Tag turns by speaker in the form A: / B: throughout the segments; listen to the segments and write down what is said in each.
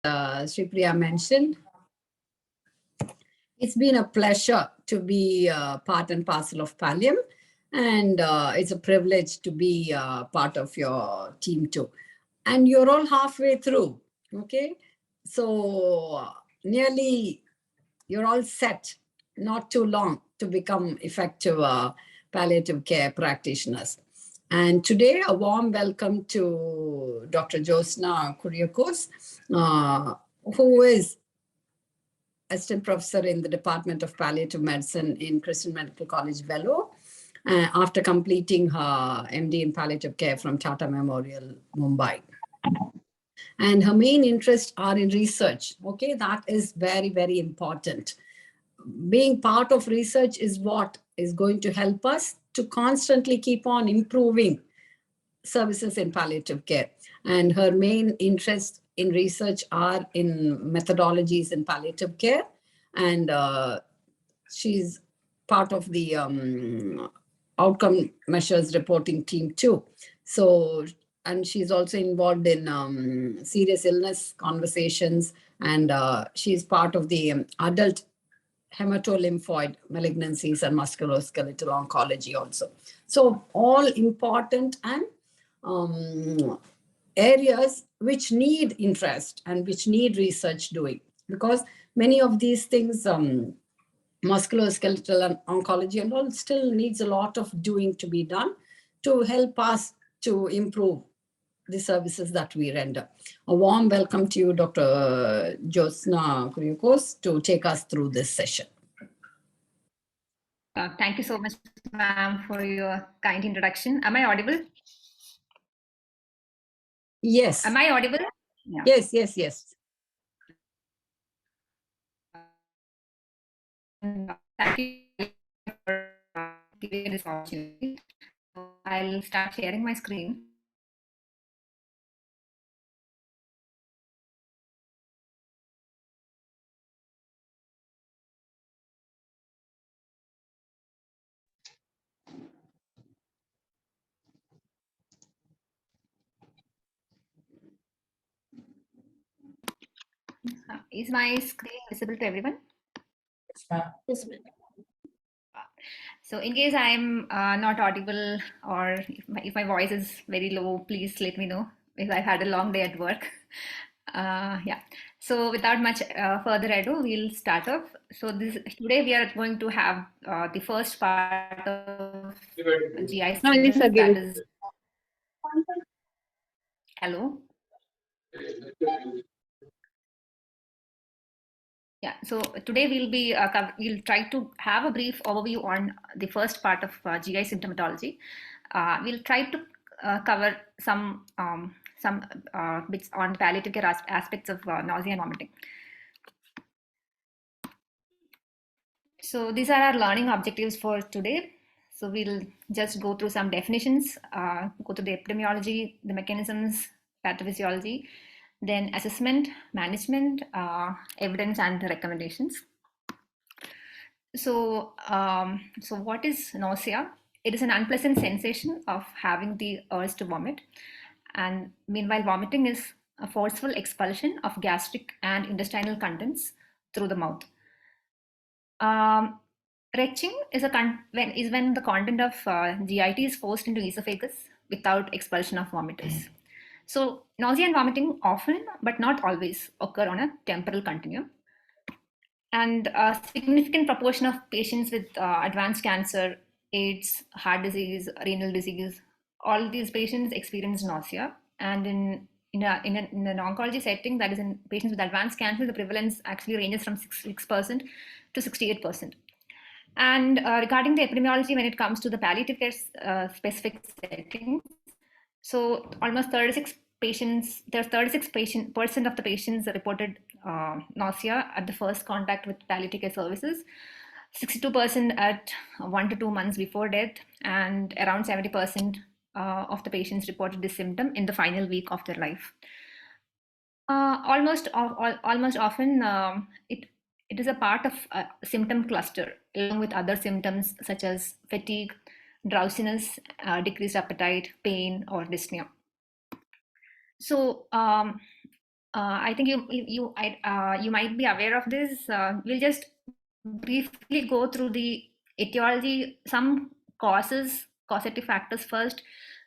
A: Shripriya mentioned, it's been a pleasure to be part and parcel of Pallium, and it's a privilege to be part of your team too. And you're all halfway through, okay? So nearly you're all set, not too long to become effective palliative care practitioners. And today, a warm welcome to Dr. Jyothsna Kuriakose, who is assistant professor in the Department of Palliative Medicine in Christian Medical College, Vellore, after completing her MD in palliative care from Tata Memorial, Mumbai. And her main interests are in research. Okay, that is very, very important. Being part of research is what is going to help us to constantly keep on improving services in palliative care. And her main interests in research are in methodologies in palliative care. And she's part of the outcome measures reporting team too. So, and she's also involved in serious illness conversations, and she's part of the adult hematolymphoid malignancies and musculoskeletal oncology also. So all important and areas which need interest and which need research doing, because many of these things, musculoskeletal and oncology and all, still needs a lot of doing to be done to help us to improve the services that we render. A warm welcome to you, Dr. Jyothsna Kuriakose, to take us through this session.
B: Thank you so much, ma'am, for your kind introduction. Am I audible?
A: Yes.
B: Am I audible?
A: Yeah. Yes, yes, yes.
B: Thank you for giving this opportunity. I'll start sharing my screen. Is my screen visible to everyone?
A: Yes,
B: so in case I'm not audible, or if my voice is very low, please let me know, because I've had a long day at work. Yeah, so without much further ado, we'll start off. So today we are going to have the first part of GI symptoms, that is, hello. Yeah, so today we'll try to have a brief overview on the first part of GI symptomatology. We'll try to cover some bits on palliative care aspects of nausea and vomiting. So these are our learning objectives for today. So we'll just go through some definitions, go through the epidemiology, the mechanisms, pathophysiology, then assessment, management, evidence, and recommendations. So, so what is nausea? It is an unpleasant sensation of having the urge to vomit. And meanwhile, vomiting is a forceful expulsion of gastric and intestinal contents through the mouth. Retching is when the content of GIT is forced into esophagus without expulsion of vomiters. So nausea and vomiting often, but not always, occur on a temporal continuum. And a significant proportion of patients with advanced cancer, AIDS, heart disease, renal disease, all these patients experience nausea. And in an oncology setting, that is in patients with advanced cancer, the prevalence actually ranges from 6% to 68%. And regarding the epidemiology, when it comes to the palliative care specific settings, so almost 36% of the patients reported nausea at the first contact with palliative care services, 62% at 1 to 2 months before death, and around 70% of the patients reported this symptom in the final week of their life. Almost often, it is a part of a symptom cluster, along with other symptoms such as fatigue, drowsiness, decreased appetite, pain, or dyspnea. So I think you might be aware of this. We'll just briefly go through the etiology, some causative factors first,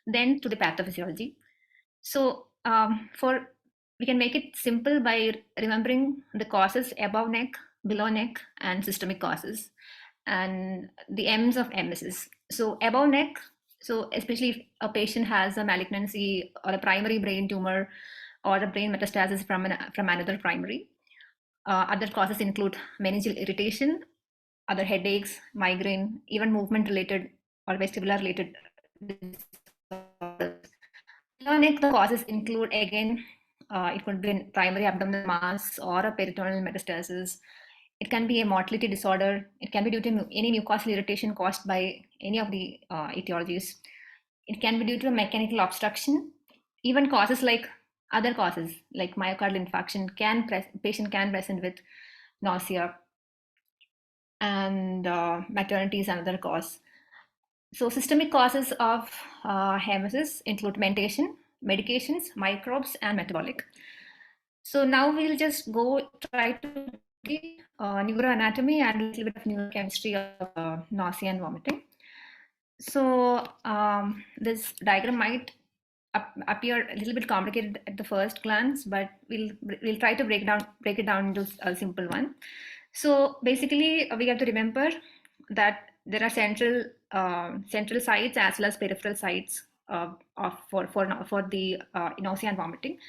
B: then to the pathophysiology. So for we can make it simple by remembering the causes above neck, below neck, and systemic causes, and the M's of MSs. So above neck, so especially if a patient has a malignancy or a primary brain tumor or a brain metastasis from another primary. Other causes include meningeal irritation, other headaches, migraine, even movement related or vestibular related disorders. Below neck, the causes include again, it could be a primary abdominal mass or a peritoneal metastasis. It can be a motility disorder. It can be due to any mucosal irritation caused by any of the etiologies. It can be due to a mechanical obstruction. Even causes like other causes like myocardial infarction patient can present with nausea, and maternity is another cause. So systemic causes of hemosis include mentation, medications, microbes, and metabolic. So now we'll just try to the neuroanatomy and a little bit of neurochemistry of nausea and vomiting. So this diagram might appear a little bit complicated at the first glance, but we'll try to break it down into a simple one. So basically, we have to remember that there are central sites as well as peripheral sites for the nausea and vomiting.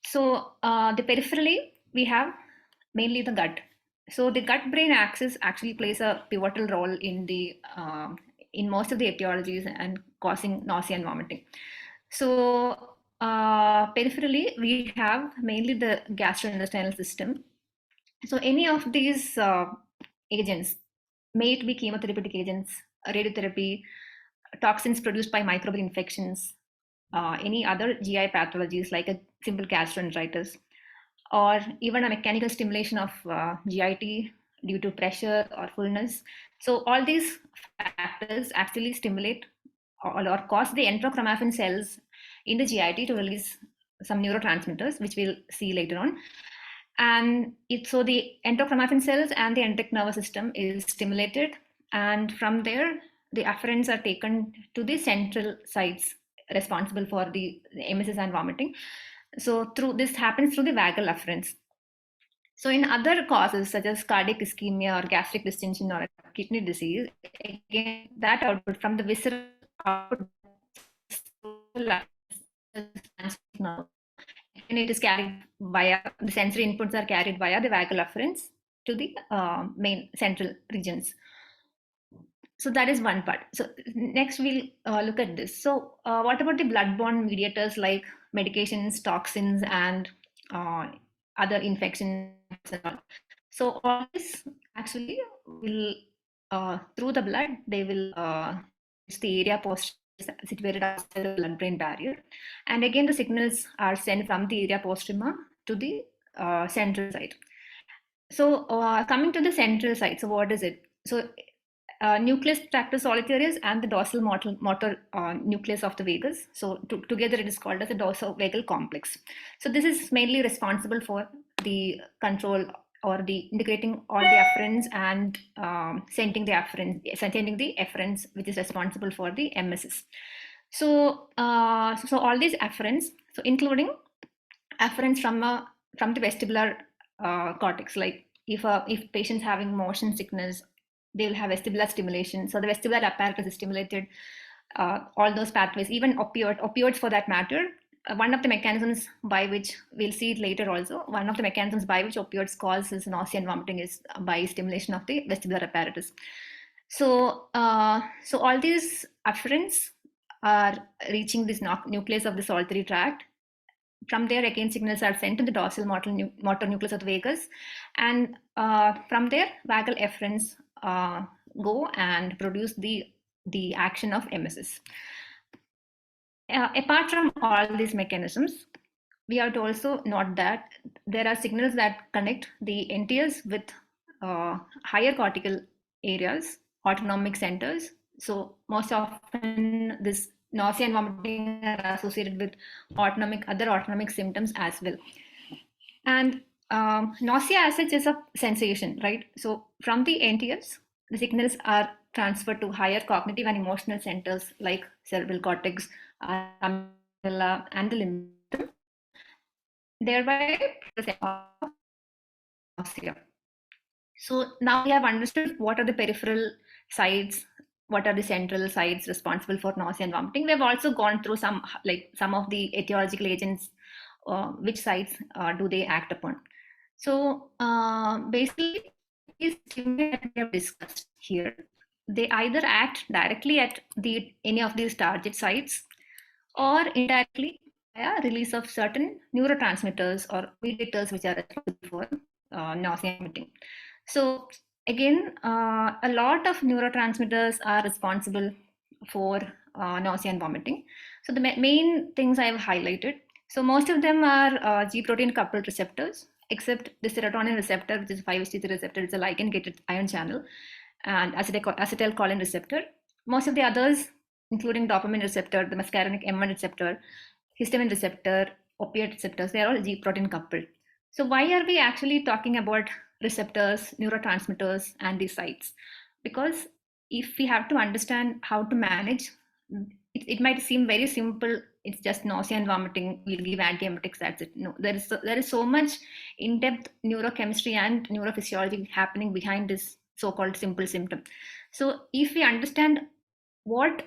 B: So the peripherally we have mainly the gut. So the gut-brain axis actually plays a pivotal role in most of the etiologies and causing nausea and vomiting. So peripherally we have mainly the gastrointestinal system. So any of these agents, may it be chemotherapeutic agents, radiotherapy, toxins produced by microbial infections, any other GI pathologies like a simple gastroenteritis, or even a mechanical stimulation of GIT due to pressure or fullness. So all these factors actually stimulate or cause the enterochromaffin cells in the GIT to release some neurotransmitters, which we'll see later on. And so the enterochromaffin cells and the enteric nervous system is stimulated, and from there the afferents are taken to the central sites responsible for the emesis and vomiting. So this happens through the vagal afferents. So in other causes such as cardiac ischemia or gastric distension or kidney disease, again that output from the visceral output and it is carried via the sensory inputs are carried via the vagal afferents to the main central regions. So that is one part. So next we'll look at this. So what about the blood-borne mediators like medications, toxins, and other infections and all? So all this actually will through the blood they will reach the area posterior situated outside the blood-brain barrier, and again the signals are sent from the area postrema to the central site. So coming to the central site, so what is it? So nucleus tractus solitarius and the dorsal motor nucleus of the vagus. So together it is called as the dorsovagal complex. So this is mainly responsible for the control or the integrating all the afferents and sending the efferents, which is responsible for the emesis. So so all these afferents, so including afferents from the vestibular cortex, like if patients having motion sickness, they will have vestibular stimulation. So the vestibular apparatus is stimulated, all those pathways, even opioids for that matter. One of the mechanisms by which, we'll see it later also, one of the mechanisms by which opioids causes nausea and vomiting is by stimulation of the vestibular apparatus. So so all these afferents are reaching this nucleus of the solitary tract. From there, again, signals are sent to the dorsal motor nucleus of the vagus, and from there, vagal efferents go and produce the action of emesis. Apart from all these mechanisms, we have to also note that there are signals that connect the NTS with higher cortical areas, autonomic centers. So most often this nausea and vomiting are associated with other autonomic symptoms as well. And nausea as such is a sensation, right? So from the NTS, the signals are transferred to higher cognitive and emotional centers like cerebral cortex, amygdala, and the limbic system, thereby of nausea. So now we have understood what are the peripheral sites, what are the central sites responsible for nausea and vomiting. We have also gone through some of the etiological agents, which sites do they act upon. So basically, these stimuli that we have discussed here, they either act directly at any of these target sites or indirectly via release of certain neurotransmitters or mediators which are responsible for nausea and vomiting. So again, a lot of neurotransmitters are responsible for nausea and vomiting. So the main things I have highlighted. So most of them are G protein coupled receptors, except the serotonin receptor, which is 5-HT3 receptor, it's a ligand-gated ion channel, and acetylcholine receptor. Most of the others, including dopamine receptor, the muscarinic M1 receptor, histamine receptor, opiate receptors, they are all G protein coupled. So why are we actually talking about receptors, neurotransmitters, and these sites? Because if we have to understand how to manage, it might seem very simple. It's just nausea and vomiting. We'll give antiemetic. That's it. No, there is so much in-depth neurochemistry and neurophysiology happening behind this so-called simple symptom. So if we understand what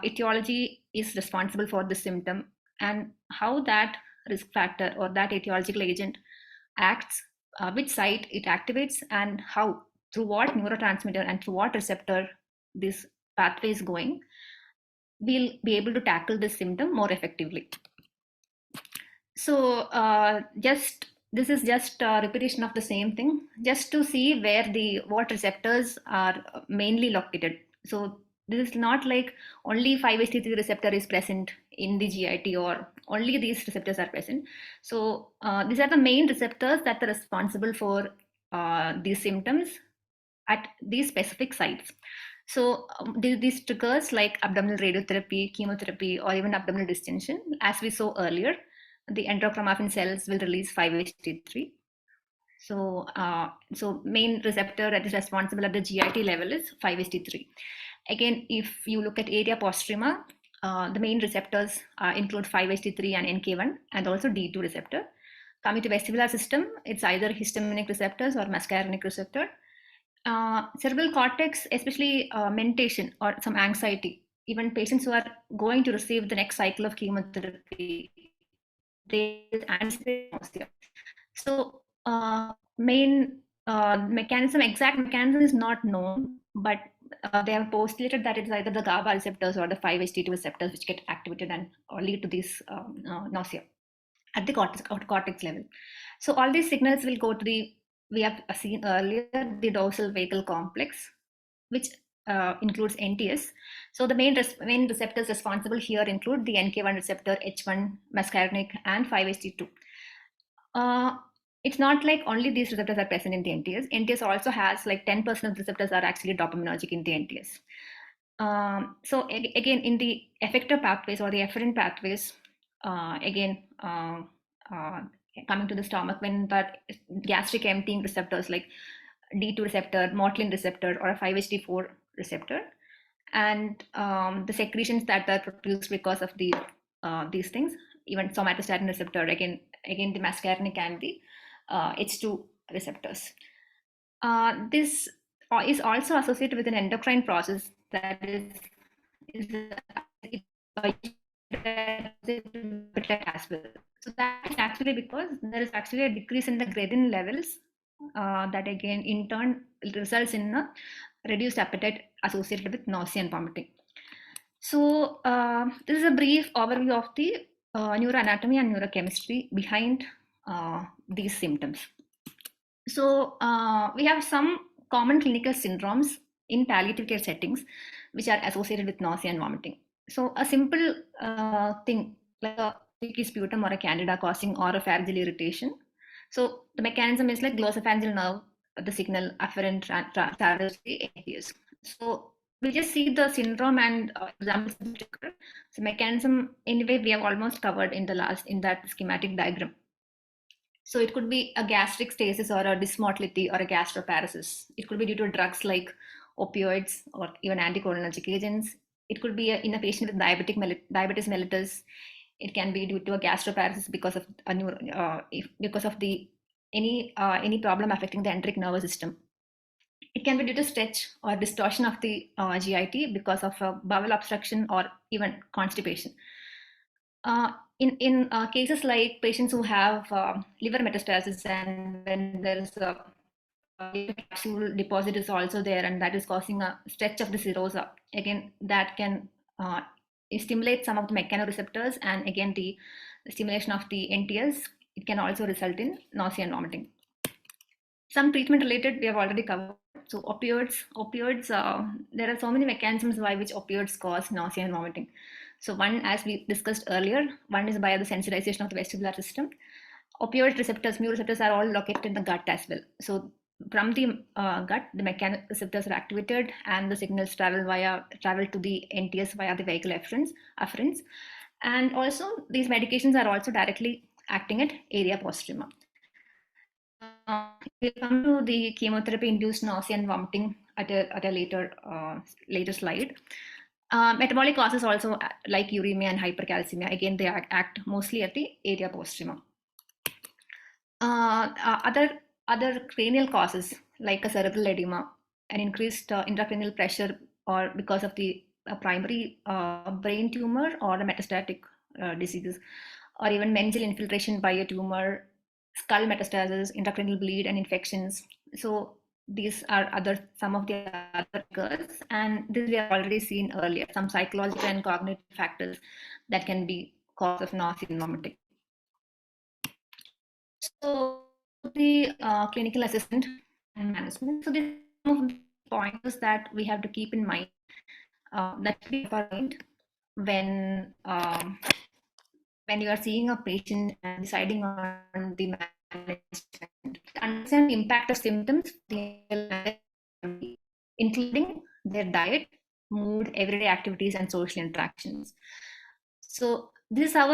B: etiology is responsible for the symptom and how that risk factor or that etiological agent acts, which site it activates, and how, through what neurotransmitter and through what receptor this pathway is going, we'll be able to tackle this symptom more effectively. So this is just a repetition of the same thing, just to see what receptors are mainly located. So this is not like only 5-HT3 receptor is present in the GIT or only these receptors are present. So these are the main receptors that are responsible for these symptoms at these specific sites. So these triggers like abdominal radiotherapy, chemotherapy, or even abdominal distension, as we saw earlier, the endochromaffin cells will release 5-HT3. So, main receptor that is responsible at the GIT level is 5-HT3. Again, if you look at area postrema, the main receptors include 5-HT3 and NK1, and also D2 receptor. Coming to vestibular system, it's either histaminic receptors or muscarinic receptor. Cerebral cortex, especially mentation or some anxiety, even patients who are going to receive the next cycle of chemotherapy, they anticipate nausea. So main exact mechanism is not known, but they have postulated that it's either the GABA receptors or the 5-HT2 receptors which get activated and or lead to this nausea at the cortex level. So all these signals will go to we have seen earlier, the dorsal vagal complex, which includes NTS. So the main receptors responsible here include the NK1 receptor, H1, muscarinic, and 5-HT2. It's not like only these receptors are present in the NTS. NTS also has like 10% of the receptors are actually dopaminergic in the NTS. So again, in the effector pathways or the efferent pathways, coming to the stomach, when that gastric emptying receptors like D2 receptor, mortlin receptor, or a 5-HT4 receptor, and the secretions that are produced because of these things, even somatostatin receptor, again the muscarinic and the H2 receptors. This is also associated with an endocrine process that is as well. So that is actually because there is actually a decrease in the ghrelin levels that again in turn results in a reduced appetite associated with nausea and vomiting. So this is a brief overview of the neuroanatomy and neurochemistry behind these symptoms. So we have some common clinical syndromes in palliative care settings which are associated with nausea and vomiting. So a simple thing like a leaky sputum or a candida causing oropharyngeal irritation. So the mechanism is like glossopharyngeal nerve, the signal afferent travels the ATS. So we'll just see the syndrome and examples of the trigger. So mechanism, anyway, we have almost covered in that schematic diagram. So it could be a gastric stasis or a dysmotility or a gastroparesis. It could be due to drugs like opioids or even anticholinergic agents. It could be in a patient with diabetes mellitus. It can be due to a gastroparesis because of because of the any problem affecting the enteric nervous system. It can be due to stretch or distortion of the GIT because of bowel obstruction or even constipation. In cases like patients who have liver metastasis, and when there is a liver capsule deposit is also there, and that is causing a stretch of the serosa, again that can stimulate some of the mechanoreceptors, and again the stimulation of the NTS, it can also result in nausea and vomiting. Some treatment related we have already covered. So opioids, there are so many mechanisms by which opioids cause nausea and vomiting. So one, as we discussed earlier, one is by the sensitization of the vestibular system. Opioid receptors, mu receptors are all located in the gut as well. So from the gut, the mechanoreceptors are activated and the signals travel to the NTS via the vagal afferents. And also these medications are also directly acting at area postrema. We'll come to the chemotherapy-induced nausea and vomiting at a later slide. Metabolic causes also like uremia and hypercalcemia. Again, they act mostly at the area postrema. Other cranial causes like a cerebral edema, an increased intracranial pressure, or because of the primary brain tumor or a metastatic diseases, or even meningeal infiltration by a tumor, skull metastasis, intracranial bleed, and infections. So these are some of the other triggers, and this we have already seen earlier. Some psychological and cognitive factors that can be cause of nausea and vomiting. So the clinical assessment and management. So these are some of the pointers that we have to keep in mind. That should be important when you are seeing a patient and deciding on the management. Understand the impact of symptoms, including their diet, mood, everyday activities, and social interactions. So this is how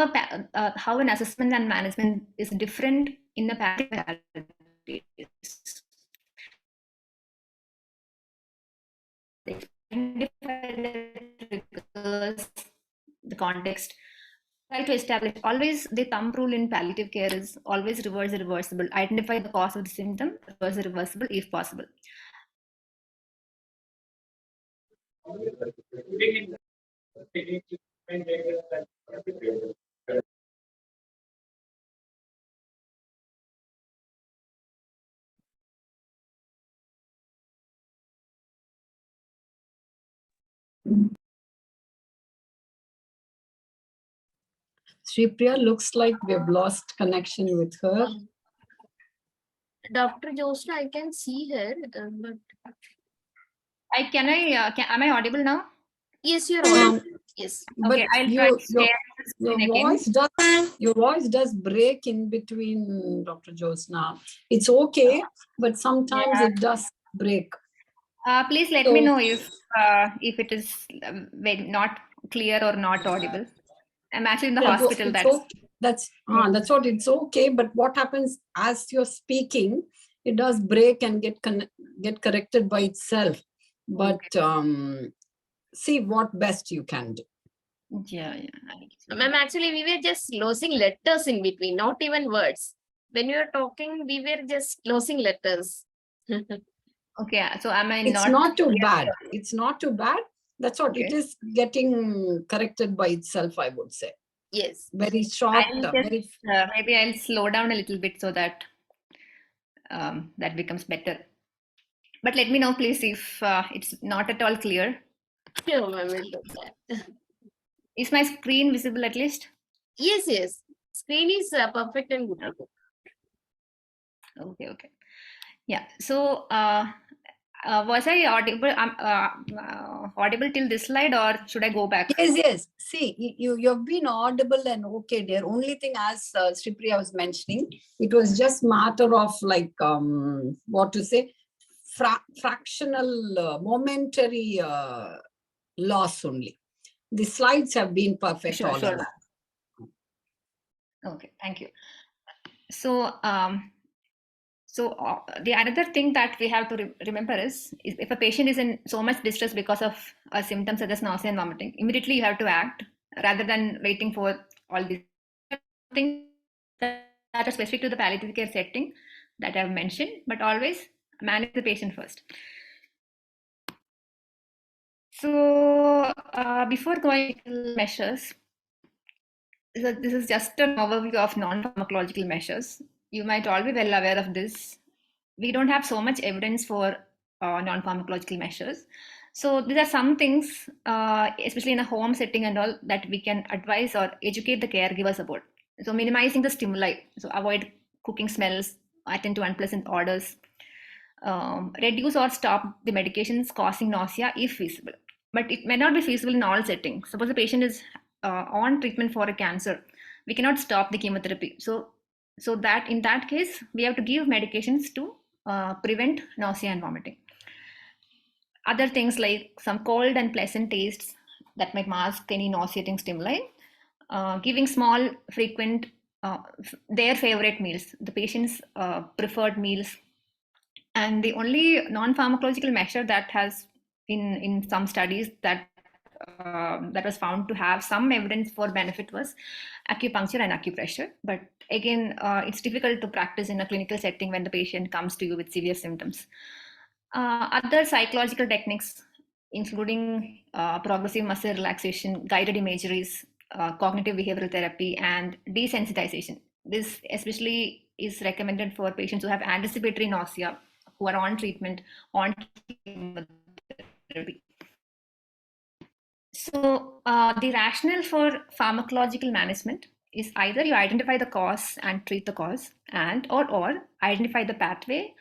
B: an assessment and management is different in the palliative the context. Try to establish always the thumb rule in palliative care is always reverse the reversible. Identify the cause of the symptom, reverse the reversible if possible.
A: Sripriya, looks like we've lost connection with her.
C: Dr. Jyothsna, I can see her, but
B: Am I audible now?
C: yes, you're audible. Yes.
B: Okay, I'll try to share the screen again.
A: Your voice does break in between, Dr. Jyothsna. It's okay, but sometimes it does break.
B: Please let me know if it is not clear or not audible. I'm actually in the hospital.
A: That's what, it's okay. But what happens as you're speaking, it does break and get corrected by itself. But see what best you can do.
B: Yeah.
C: Ma'am, actually, we were just losing letters in between, not even words. When you were talking, we were just losing letters.
B: Okay, so am I
A: It's not too bad. It's not too bad. That's what it is getting corrected by itself, I would say.
C: Yes.
A: Very short.
B: Maybe I'll slow down a little bit so that that becomes better. But let me know, please, if it's not at all clear.
C: Sure, ma'am, we'll do that.
B: Is my screen visible at least?
C: Yes. Screen is perfect and good.
B: Okay. Yeah. So was I audible till this slide, or should I go back?
A: Yes. See, you've been audible and okay, dear. Only thing, as Sripriya was mentioning, it was just matter of like what to say, fractional, momentary loss only. The slides have been perfect all along.
B: Okay, thank you. So, the another thing that we have to remember is if a patient is in so much distress because of symptoms such as nausea and vomiting, immediately you have to act rather than waiting for all these things that are specific to the palliative care setting that I've mentioned, but always manage the patient first. So before going to measures, so this is just an overview of non-pharmacological measures. You might all be well aware of this. We don't have so much evidence for non-pharmacological measures. So these are some things, especially in a home setting and all, that we can advise or educate the caregivers about. So minimizing the stimuli. So avoid cooking smells, attend to unpleasant odors, reduce or stop the medications causing nausea if feasible. But it may not be feasible in all settings. Suppose the patient is on treatment for a cancer, we cannot stop the chemotherapy. So that in that case, we have to give medications to prevent nausea and vomiting. Other things like some cold and pleasant tastes that might mask any nauseating stimuli, giving small, frequent, their favorite meals, the patient's preferred meals. And the only non-pharmacological measure that has in some studies that that was found to have some evidence for benefit was acupuncture and acupressure. But again, it's difficult to practice in a clinical setting when the patient comes to you with severe symptoms. Other psychological techniques, including progressive muscle relaxation, guided imageries, cognitive behavioral therapy, and desensitization. This especially is recommended for patients who have anticipatory nausea, who are on treatment, on chemotherapy. So the rationale for pharmacological management is either you identify the cause and treat the cause, and or identify the pathway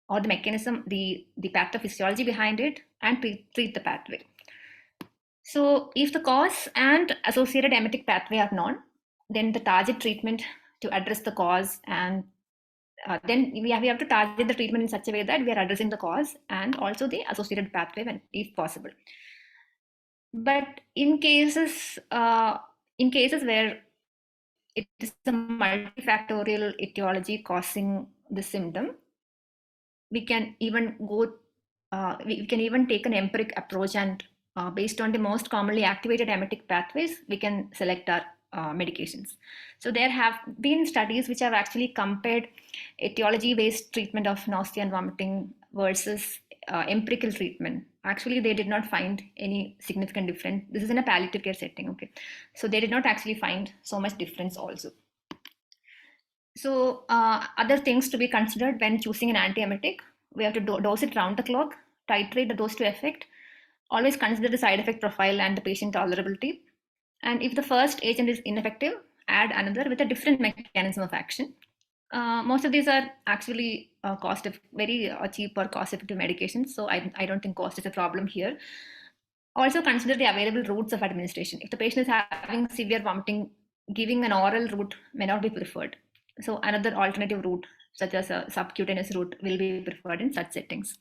B: or the mechanism, the pathophysiology behind it, and treat the pathway. So if the cause and associated emetic pathway are known, then the target treatment to address the cause, and then we have to target the treatment in such a way that we are addressing the cause and also the associated pathway when, if possible. But in cases where it is a multifactorial etiology causing the symptom, we can even go we can even take an empiric approach, and based on the most commonly activated emetic pathways, we can select our medications. So there have been studies which have actually compared etiology-based treatment of nausea and vomiting versus empirical treatment. Actually, they did not find any significant difference. This is in a palliative care setting, okay? So they did not actually find so much difference also. So other things to be considered when choosing an antiemetic, we have to dose it round the clock, titrate the dose to effect, always consider the side effect profile and the patient tolerability. And if the first agent is ineffective, add another with a different mechanism of action. Most of these are actually very cheap or cost-effective medications, so I don't think cost is a problem here. Also consider the available routes of administration. If the patient is having severe vomiting, giving an oral route may not be preferred. So another alternative route, such as a subcutaneous route, will be preferred in such settings.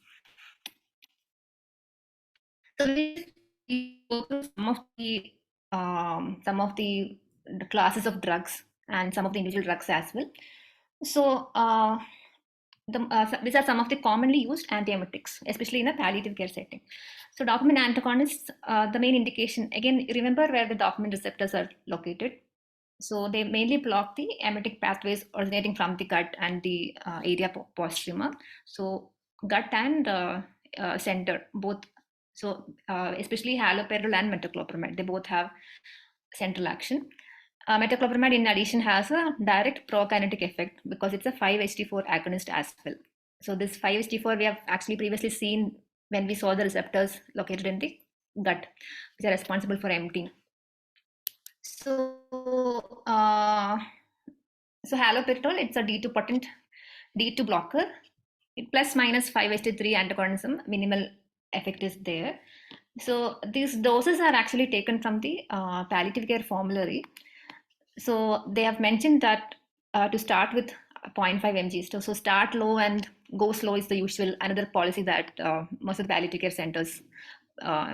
B: So we go through some of the classes of drugs and some of the individual drugs as well. So these are some of the commonly used antiemetics, especially in a palliative care setting. So dopamine antagonists, the main indication, again, remember where the dopamine receptors are located. So they mainly block the emetic pathways originating from the gut and the area postrema. So gut and center, both. So especially haloperidol and metoclopramide, they both have central action. Metoclopramide, in addition, has a direct prokinetic effect because it's a 5-HT4 agonist as well. So this 5-HT4 we have actually previously seen when we saw the receptors located in the gut, which are responsible for emptying. So, so haloperidol, it's a D2 potent D2 blocker. It plus minus 5-HT3 antagonism, minimal effect is there. So these doses are actually taken from the palliative care formulary. So they have mentioned that to start with 0.5 mg. So start low and go slow is the usual another policy that most of the palliative care centers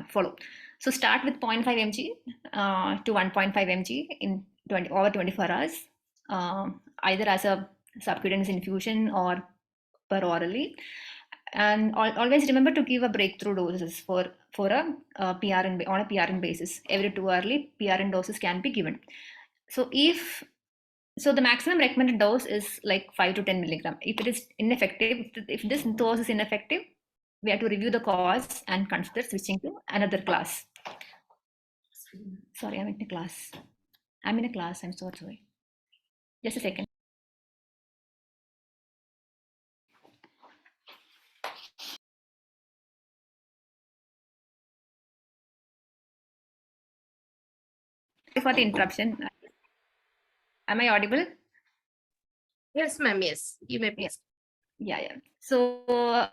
B: follow. So start with 0.5 mg to 1.5 mg in over 24 hours, either as a subcutaneous infusion or per orally. And always remember to give a breakthrough doses for a PRN on a PRN basis. Every 2 hourly PRN doses can be given. So the maximum recommended dose is like 5 to 10 milligram. If it is ineffective, if this dose is ineffective, we have to review the cause and consider switching to another class. Sorry, I'm in a class. I'm so sorry. Just a second. Sorry for the interruption. Am I audible?
C: Yes, ma'am. Yes, you may please.
B: Yeah. So,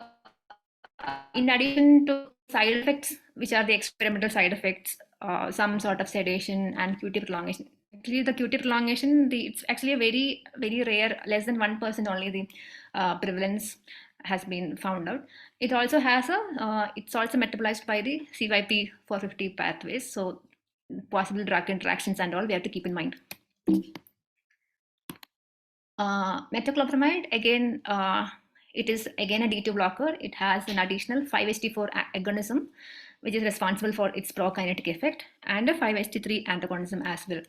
B: in addition to side effects, which are the experimental side effects, some sort of sedation and QT prolongation. Actually, the QT prolongation, it's actually a very, very rare, less than 1% only the prevalence has been found out. It also has it's also metabolized by the CYP450 pathways. So, possible drug interactions and all we have to keep in mind. Metoclopramide, again, it is again a D2 blocker. It has an additional 5-HT4 agonism, which is responsible for its prokinetic effect, and a 5-HT3 antagonism as well.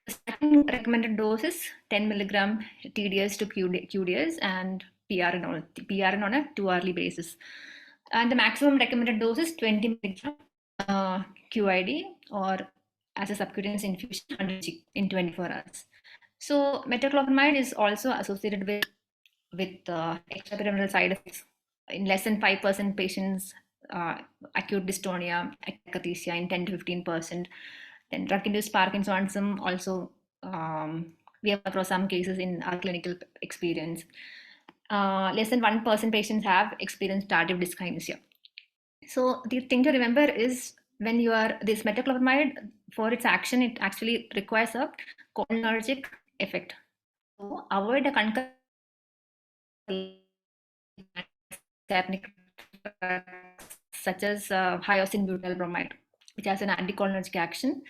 B: The starting recommended dose is 10 milligram TDS to QDS and PRN on a 2 hourly basis. And the maximum recommended dose is 20 milligram QID or as a subcutaneous infusion 100 mg in 24 hours. So metoclopramide is also associated with extrapyramidal side effects in less than 5% patients, acute dystonia, akathisia in 10 to 15%. Then drug-induced Parkinsonism also, we have across some cases in our clinical experience. Less than 1% patients have experienced tardive dyskinesia. So the thing to remember is when you are this metoclopramide, for its action, it actually requires a cholinergic effect. So avoid a concurrent such as hyoscine butyl bromide, which has an anticholinergic action.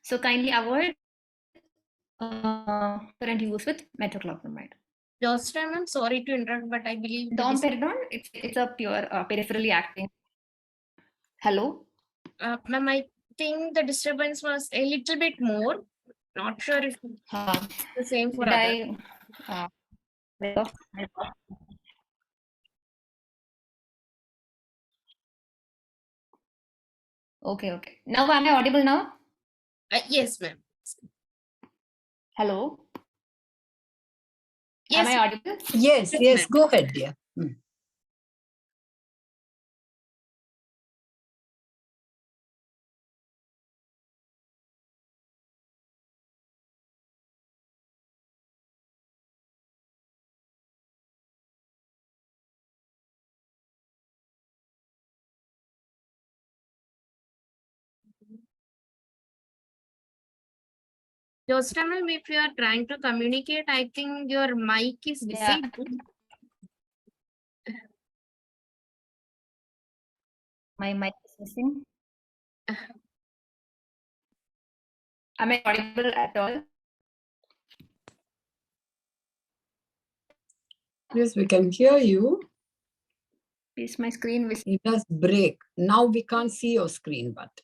B: So kindly avoid current use with metoclopramide.
C: Jyothsna, ma'am, sorry to interrupt, but I believe
B: Domperidone, it's a pure peripherally acting. Hello?
C: ma'am, I think the disturbance was a little bit more. Not sure if the same for
B: Did
C: others.
B: Okay. Now am I audible now?
C: Yes, ma'am.
B: Hello?
C: Yes,
B: Am I audible?
A: Yes,
C: Yes,
A: yes,
C: ma'am.
A: go ahead, dear.
C: Jyothsna, ma'am, if you are trying to communicate, I think your mic is
B: Yeah.
C: disabled.
B: My mic is missing. Am I audible at all?
A: Yes, we can hear you.
B: Is my screen visible?
A: It does break. Now we can't see your screen, but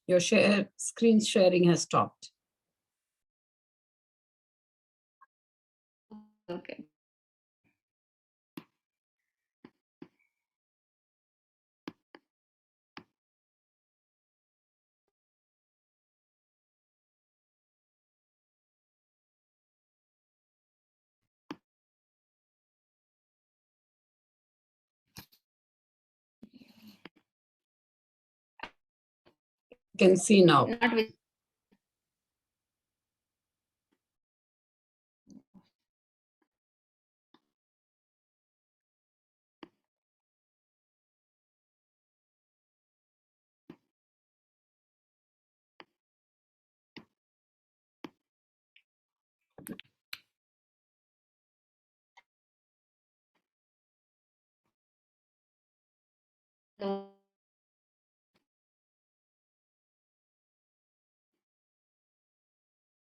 A: your screen sharing has stopped.
B: Okay.
A: You can see now.
B: Not with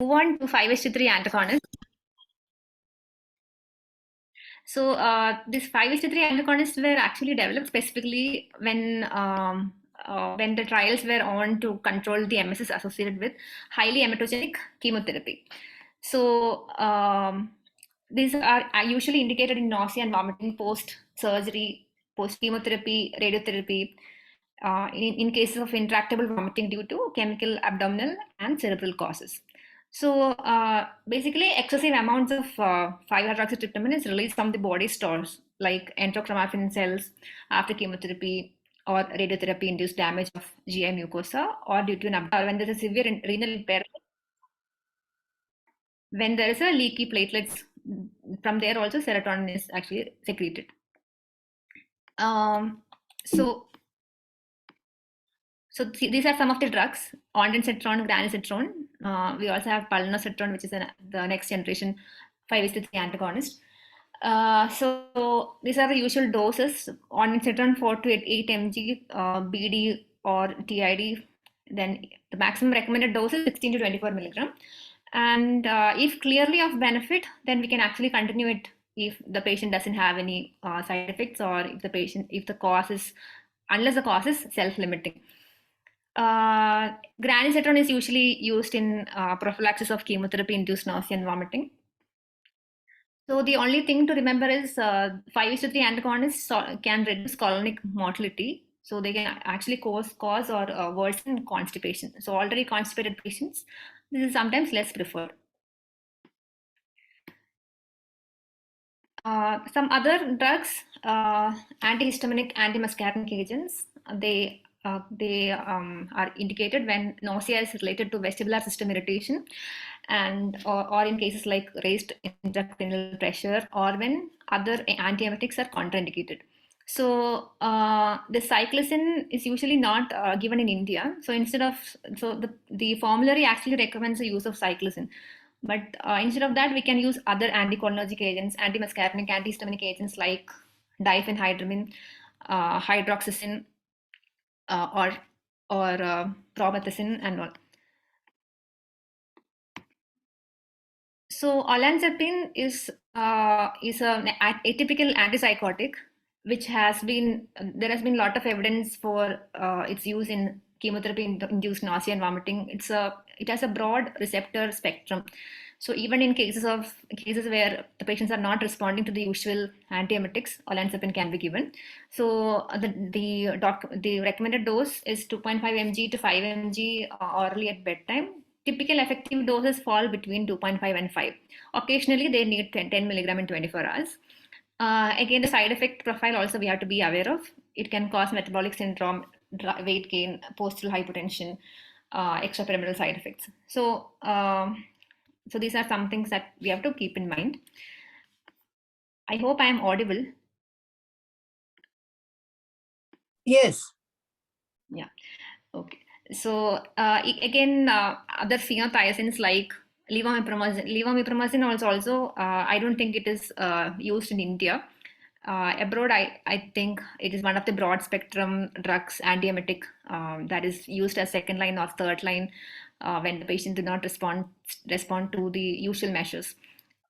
B: move on to 5-3 antagonist. So these 5:3 antagonists were actually developed specifically when the trials were on to control the MSS associated with highly emetogenic chemotherapy. So these are usually indicated in nausea and vomiting post-surgery, post-chemotherapy, radiotherapy, in cases of intractable vomiting due to chemical, abdominal, and cerebral causes. So basically, excessive amounts of 5-hydroxytryptamine is released from the body stores like enterochromaffin cells after chemotherapy or radiotherapy-induced damage of GI mucosa, or due to an abdomen when there is a severe renal impairment. When there is a leaky platelets, from there also serotonin is actually secreted. So these are some of the drugs: ondansetron, granisetron. We also have pulnosetron, which is the next generation 5:3 antagonist. So these are the usual doses: ondansetron 4 to 8 mg, BD or TID. Then the maximum recommended dose is 16 to 24 milligram. And if clearly of benefit, then we can actually continue it if the patient doesn't have any side effects, or if the cause is, unless the cause is self-limiting. Granisetron is usually used in prophylaxis of chemotherapy-induced nausea and vomiting. So the only thing to remember is 5:3 antagonists can reduce colonic motility. So they can actually cause or worsen constipation. So already constipated patients, this is sometimes less preferred. Some other drugs, antihistaminic, antimuscarinic agents, they are indicated when nausea is related to vestibular system irritation, and or in cases like raised intracranial pressure, or when other antiemetics are contraindicated. So the cyclizine is usually not given in India. So the formulary actually recommends the use of cyclizine. But instead of that, we can use other anticholinergic agents, antimuscarinic, antihistaminic agents like diphenhydramine, hydroxyzine, or promethazine and all. So olanzapine is an atypical antipsychotic, which there has been a lot of evidence for its use in chemotherapy-induced nausea and vomiting. It has a broad receptor spectrum. So even in cases where the patients are not responding to the usual antiemetics, olanzapine can be given. So the recommended dose is 2.5 mg to 5 mg orally at bedtime. Typical effective doses fall between 2.5 and 5. Occasionally, they need 10 milligram in 24 hours. Again, the side effect profile also we have to be aware of. It can cause metabolic syndrome, weight gain, postural hypotension, extrapyramidal side effects. So these are some things that we have to keep in mind. I hope I am audible.
A: Yes.
B: Yeah. Okay. So again, other phenothiazines like levomipramazine also I don't think it is used in India. Abroad, I think it is one of the broad spectrum drugs, antiemetic, that is used as second line or third line when the patient did not respond to the usual measures.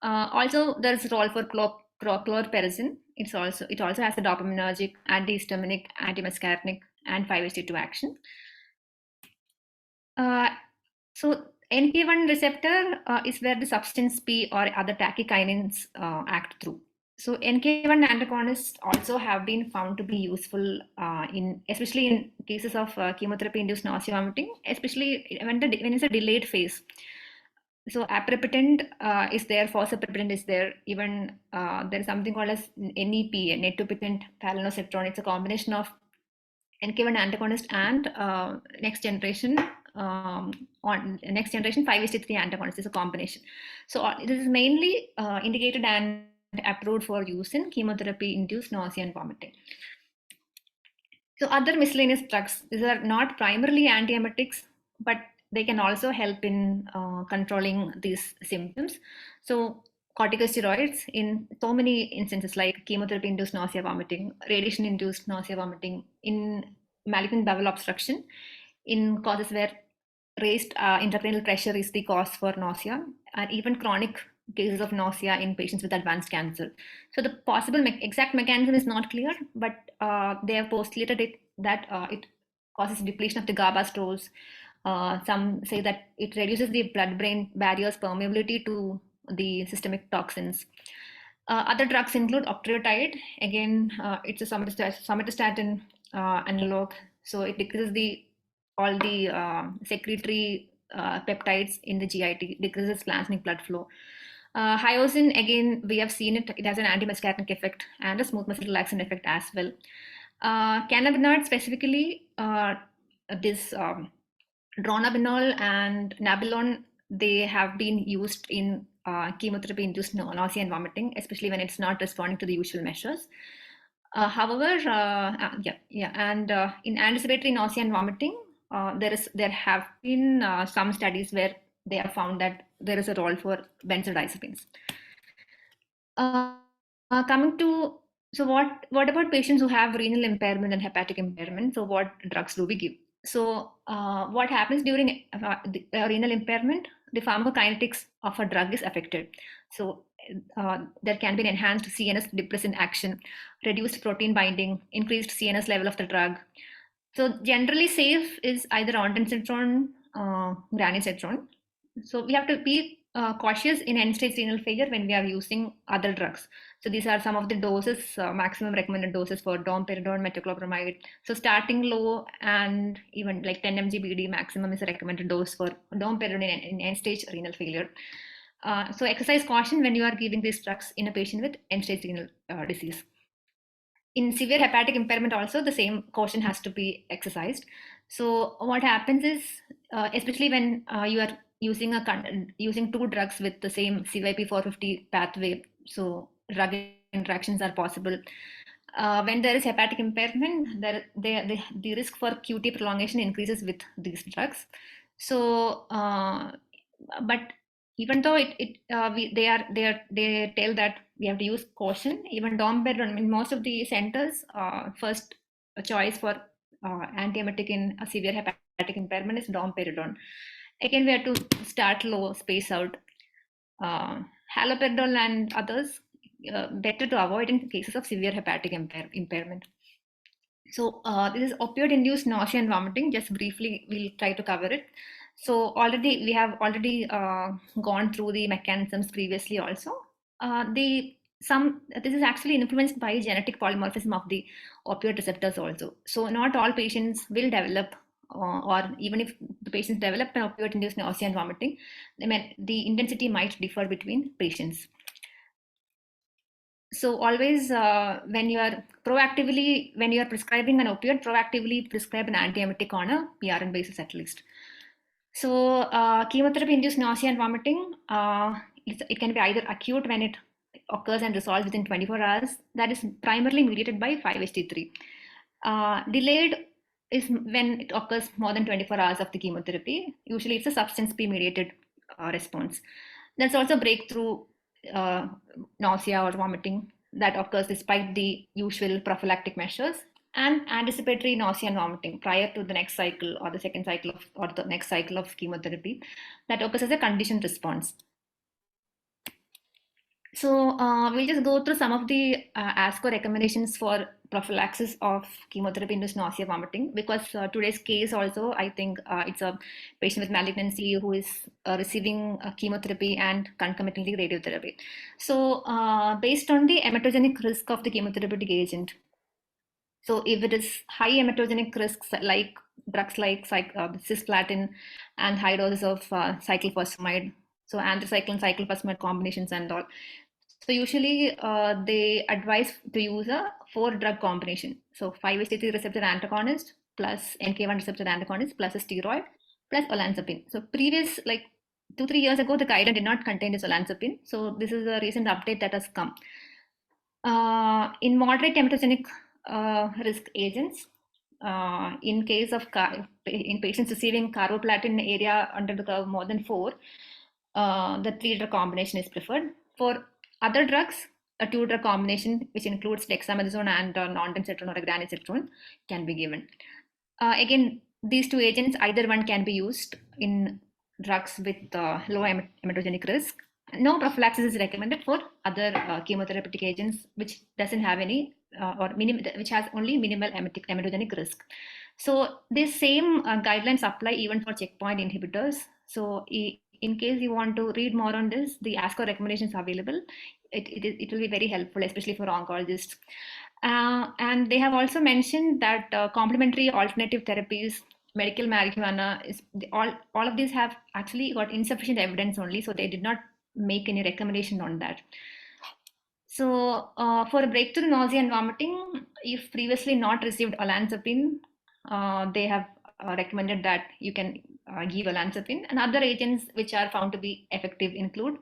B: Also, there is a role for chlorperazine. It also has a dopaminergic, antihistaminic, antimuscarinic, and 5-HT2 action. So NK1 receptor is where the substance P or other tachykinins act through. So NK1 antagonists also have been found to be useful especially in cases of chemotherapy-induced nausea vomiting, especially when it's a delayed phase. So aprepitant is there, fosaprepitant is there. Even there is something called as NEP, netopitant palinosetron. It's a combination of NK1 antagonist and next generation 5-HT3 antagonist is a combination. So this is mainly indicated and approved for use in chemotherapy-induced nausea and vomiting. So other miscellaneous drugs, these are not primarily antiemetics, but they can also help in controlling these symptoms. So corticosteroids in so many instances like chemotherapy-induced nausea vomiting, radiation-induced nausea vomiting, in malignant bowel obstruction, in causes where raised intracranial pressure is the cause for nausea, and even chronic cases of nausea in patients with advanced cancer. So the possible exact mechanism is not clear, but they have postulated that it causes depletion of the GABA stores. Some say that it reduces the blood-brain barrier's permeability to the systemic toxins. Other drugs include octreotide. Again, it's a somatostatin analog, so it decreases all the secretory peptides in the GIT, decreases plasmic blood flow. Hyoscine, again, we have seen it has an anti-muscarinic effect and a smooth muscle relaxant effect as well. Cannabinoid, specifically this dronabinol and nabilon, they have been used in chemotherapy-induced nausea and vomiting, especially when it's not responding to the usual measures. However, in anticipatory nausea and vomiting, there have been some studies where they have found that there is a role for benzodiazepines. Coming to, so what about patients who have renal impairment and hepatic impairment? So what drugs do we give? So what happens during the renal impairment? The pharmacokinetics of a drug is affected. So there can be an enhanced CNS depressant action, reduced protein binding, increased CNS level of the drug. So generally safe is either ondansetron, granisetron. So we have to be cautious in end-stage renal failure when we are using other drugs. So these are some of the doses, maximum recommended doses for domperidone, metoclopramide. So starting low and even like 10 mg BD maximum is a recommended dose for domperidone in end-stage renal failure. So exercise caution when you are giving these drugs in a patient with end-stage renal disease. In severe hepatic impairment also, the same caution has to be exercised. So what happens is, especially when you are using two drugs with the same CYP450 pathway, so drug interactions are possible. When there is hepatic impairment, the risk for QT prolongation increases with these drugs. So, but even though they tell that we have to use caution, even domperidone in most of the centers, first choice for antiemetic in a severe hepatic impairment is domperidone. Again, we have to start low, space out. Haloperidol and others, better to avoid in cases of severe hepatic impairment. So this is opioid-induced nausea and vomiting. Just briefly, we'll try to cover it. So we have already gone through the mechanisms previously also. This is actually influenced by genetic polymorphism of the opioid receptors also. So not all patients will develop, or even if the patients develop an opioid-induced nausea and vomiting, the intensity might differ between patients. So always when you are prescribing an opioid, proactively prescribe an antiemetic on a PRN basis at least. So chemotherapy-induced nausea and vomiting, it can be either acute when it occurs and resolves within 24 hours. That is primarily mediated by 5-HT3. Delayed is when it occurs more than 24 hours of the chemotherapy. Usually it's a substance P mediated response. There's also breakthrough nausea or vomiting that occurs despite the usual prophylactic measures, and anticipatory nausea and vomiting prior to the next cycle or the second cycle or the next cycle of chemotherapy that occurs as a conditioned response. So we'll just go through some of the ASCO recommendations for prophylaxis of chemotherapy-induced nausea vomiting, because today's case also, I think it's a patient with malignancy who is receiving chemotherapy and concomitantly radiotherapy. So based on the hematogenic risk of the chemotherapeutic agent, so if it is high hematogenic risks like drugs like cisplatin and high doses of cyclophosphamide, so anthracycline, cyclophosphamide combinations and all. So usually they advise to use a 4-drug combination. So 5-HT3 receptor antagonist plus NK1 receptor antagonist plus a steroid plus olanzapine. So previous, like 2-3 years ago, the guideline did not contain this olanzapine. So this is a recent update that has come. In moderate hematogenic risk agents, in case of in patients receiving carboplatin area under the curve more than 4, the 3-drug combination is preferred. For other drugs, a 2-drug combination, which includes dexamethasone and ondansetron or granisetron, can be given. Again, these 2 agents, either one can be used in drugs with low hematogenic risk. no prophylaxis is recommended for other chemotherapeutic agents which doesn't have any which has only minimal emetogenic risk. So these same guidelines apply even for checkpoint inhibitors. So in case you want to read more on this, the ASCO recommendations are available. It will be very helpful, especially for oncologists. And they have also mentioned that complementary alternative therapies, medical marijuana, all of these have actually got insufficient evidence only, so they did not make any recommendation on that. So for breakthrough nausea and vomiting, if previously not received olanzapine, they have recommended that you can give olanzapine. And other agents which are found to be effective include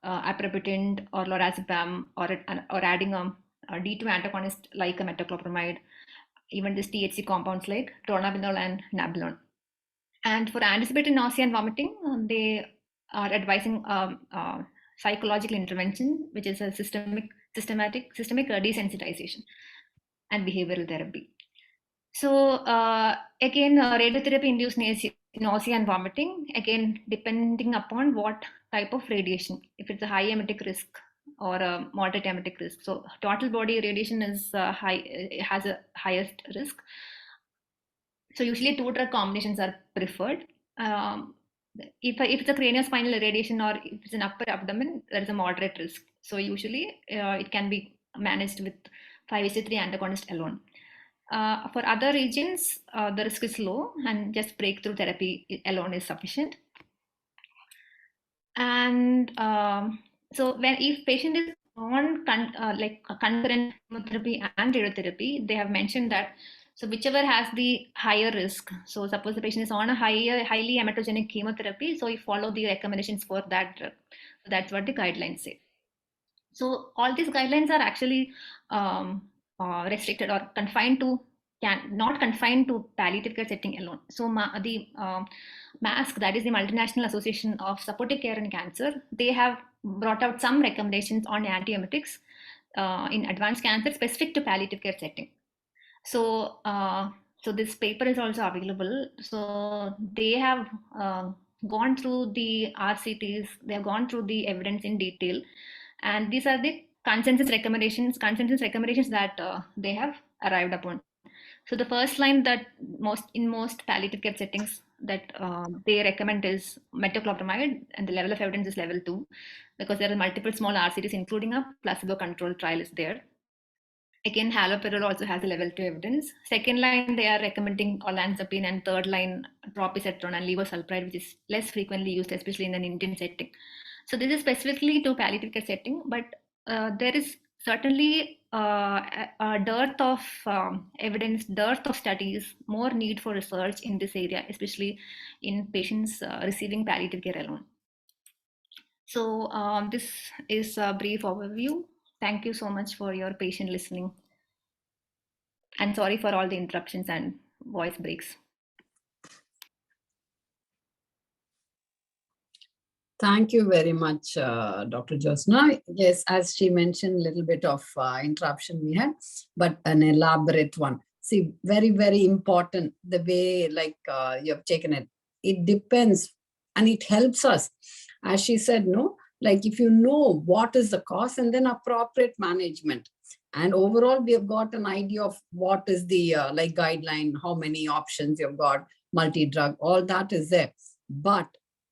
B: aprepitant or lorazepam, or adding a D2 antagonist like a metoclopramide, even this THC compounds like dronabinol and nabilon. And for anticipated nausea and vomiting, they are advising psychological intervention, which is a systemic desensitization and behavioral therapy. So again, radiotherapy-induced nausea and vomiting, again, depending upon what type of radiation, if it's a high emetic risk or a moderate emetic risk. So total body radiation is has a highest risk. So usually 2 drug combinations are preferred. If it's a craniospinal radiation or if it's an upper abdomen, there is a moderate risk. So usually it can be managed with 5-HT3 antagonist alone. For other regions, the risk is low and just breakthrough therapy alone is sufficient. And so if patient is on concurrent chemotherapy and radiotherapy, they have mentioned that, so whichever has the higher risk, so suppose the patient is on a highly emetogenic chemotherapy, so you follow the recommendations for that drug. So that's what the guidelines say. So all these guidelines are actually restricted or confined to, not confined to palliative care setting alone. So the MASC, that is the Multinational Association of Supportive Care in Cancer, they have brought out some recommendations on antiemetics in advanced cancer specific to palliative care setting. So so this paper is also available. So they have gone through the RCTs, they have gone through the evidence in detail, and these are the consensus recommendations that they have arrived upon. So the first line that in most palliative care settings that they recommend is metoclopramide, and the level of evidence is level 2, because there are multiple small RCTs, including a placebo-controlled trial is there. Again, haloperidol also has a level 2 evidence. Second line, they are recommending olanzapine, and third line, dropisetron and levosulpride, which is less frequently used, especially in an Indian setting. So this is specifically to palliative care setting, but there is certainly a dearth of evidence, dearth of studies, more need for research in this area, especially in patients receiving palliative care alone. So this is a brief overview. Thank you so much for your patient listening. And sorry for all the interruptions and voice breaks.
A: Thank you very much, Dr. Jyothsna. Yes, as she mentioned, a little bit of interruption we had, but an elaborate one. See, very, very important, the way you have taken it. It depends and it helps us. As she said, no, like if you know what is the cause and then appropriate management. And overall, we have got an idea of what is the guideline, how many options you've got, multi-drug, all that is there. But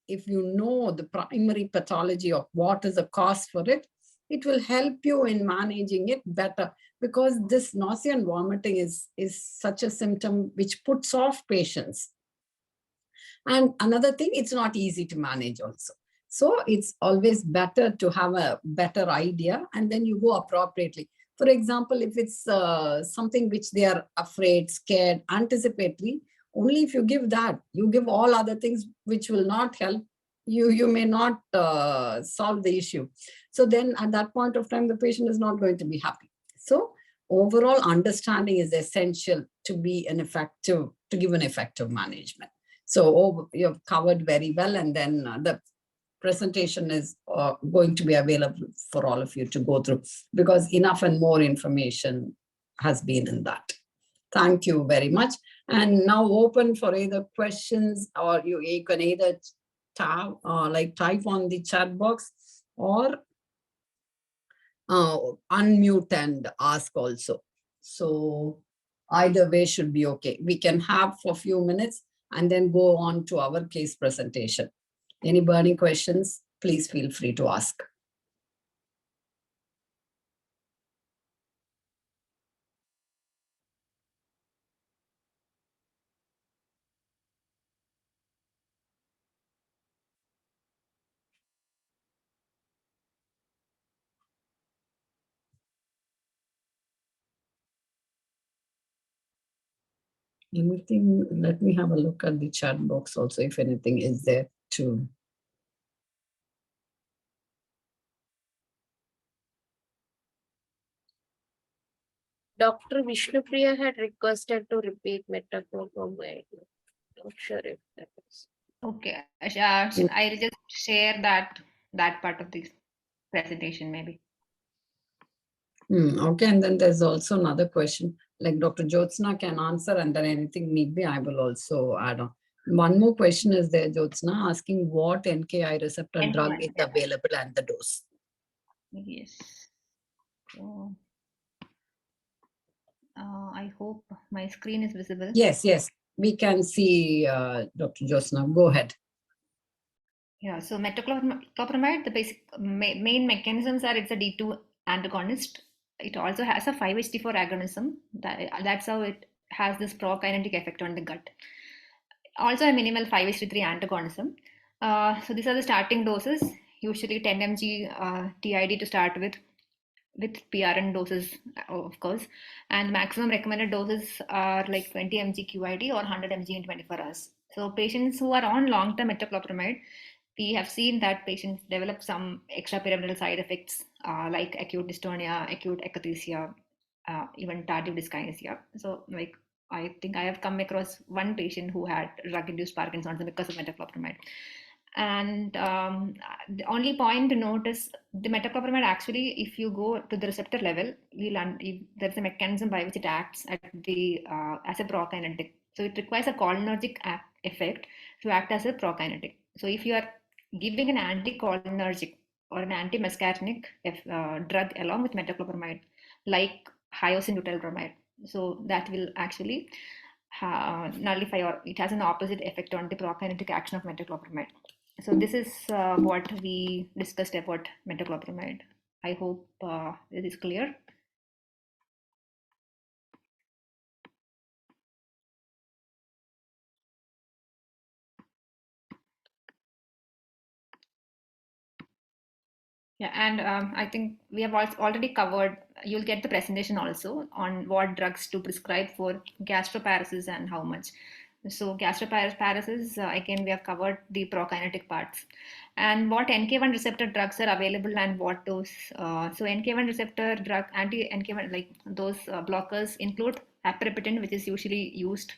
A: if you know the primary pathology of what is the cause for it, it will help you in managing it better, because this nausea and vomiting is such a symptom which puts off patients. And another thing, it's not easy to manage also. So it's always better to have a better idea and then you go appropriately. For example, if it's something which they are afraid, scared, anticipatory, only if you give that, you give all other things which will not help, you may not solve the issue. So then at that point of time, the patient is not going to be happy. So overall understanding is essential to be to give an effective management. So you have covered very well, and then the presentation is going to be available for all of you to go through, because enough and more information has been in that. Thank you very much. And now open for either questions, or you can either type on the chat box, or unmute and ask also. So either way should be okay. We can have for a few minutes and then go on to our case presentation. Any burning questions, please feel free to ask. Anything, let me have a look at the chat box also, if anything is there too.
C: Dr. Vishnupriya had requested to repeat metoclopramide. Not sure if that is.
B: Okay, I'll just share that part of this presentation maybe.
A: Okay, and then there's also another question, like Dr. Jyothsna can answer, and then anything need be, I will also add on. One more question is there, Jyothsna, asking what NKI receptor drug is available and the dose.
B: Yes. So, I hope my screen is visible.
A: Yes, we can see Dr. Jyothsna. Go ahead.
B: Yeah, so metoclopramide, the basic main mechanisms are it's a D2 antagonist. It also has a 5-HT4 agonism. That's how it has this prokinetic effect on the gut. Also a minimal 5-HT3 antagonism. So these are the starting doses, usually 10 mg TID to start with PRN doses, of course, and maximum recommended doses are like 20 mg QID or 100 mg in 24 hours. So patients who are on long-term metoclopramide, we have seen that patients develop some extrapyramidal side effects like acute dystonia, acute akathisia, even tardive dyskinesia. So, like, I think I have come across one patient who had drug-induced Parkinson's because of metoclopramide. And the only point to note is the metoclopramide actually, if you go to the receptor level, there's a mechanism by which it acts at the as a prokinetic. So it requires a cholinergic effect to act as a prokinetic. So if you are giving an anticholinergic or an anti-muscarinic drug along with metoclopramide, like hyoscine bromide, so that will actually nullify, or it has an opposite effect on the prokinetic action of metoclopramide. So this is what we discussed about metoclopramide. I hope this is clear. Yeah, and I think we have already covered, you'll get the presentation also on what drugs to prescribe for gastroparesis and how much. So gastroparesis, again, we have covered the prokinetic parts. And what NK1 receptor drugs are available and what dose. So NK1 receptor drug, anti-NK1, like those blockers include aprepitant, which is usually used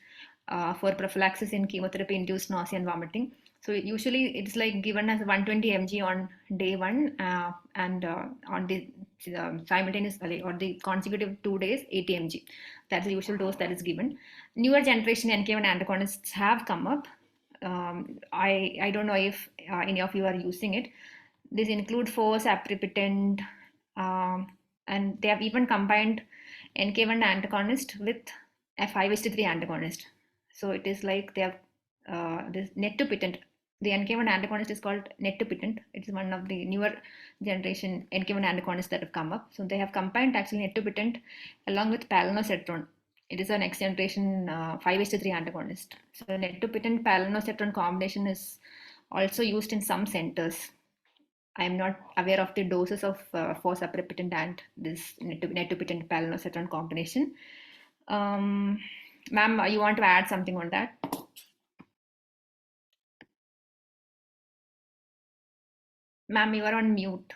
B: for prophylaxis in chemotherapy-induced nausea and vomiting. So usually it's like given as 120 mg on day one and on the simultaneous or the consecutive 2 days 80 mg. That's the usual dose that is given. Newer generation NK1 antagonists have come up. I don't know if any of you are using it. These include force, aprepitant, and they have even combined NK1 antagonist with a 5-HT3 antagonist. So it is like they have this netopitant. The NK1 antagonist is called netopitant. It's one of the newer generation NK1 antagonists that have come up. So they have combined actually netopitant along with palinosetron. It is a next generation 5-HT3 antagonist. So netopitant palinosetron combination is also used in some centers. I am not aware of the doses of force aprepitant and this netopitant palinosetron combination. Ma'am, you want to add something on that? Ma'am, you are on mute.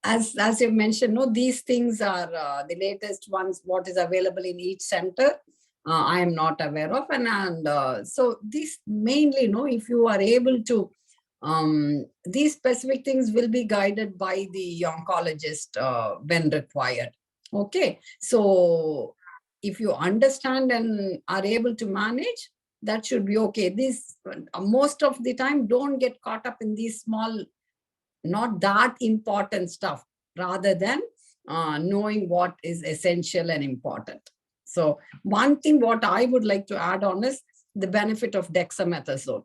A: As you mentioned, no, these things are the latest ones, what is available in each center. I am not aware of, and so this mainly, no, if you are able to, these specific things will be guided by the oncologist when required. Okay, so if you understand and are able to manage, that should be okay. This most of the time, don't get caught up in these small, not that important stuff, rather than knowing what is essential and important. So one thing what I would like to add on is the benefit of dexamethasone.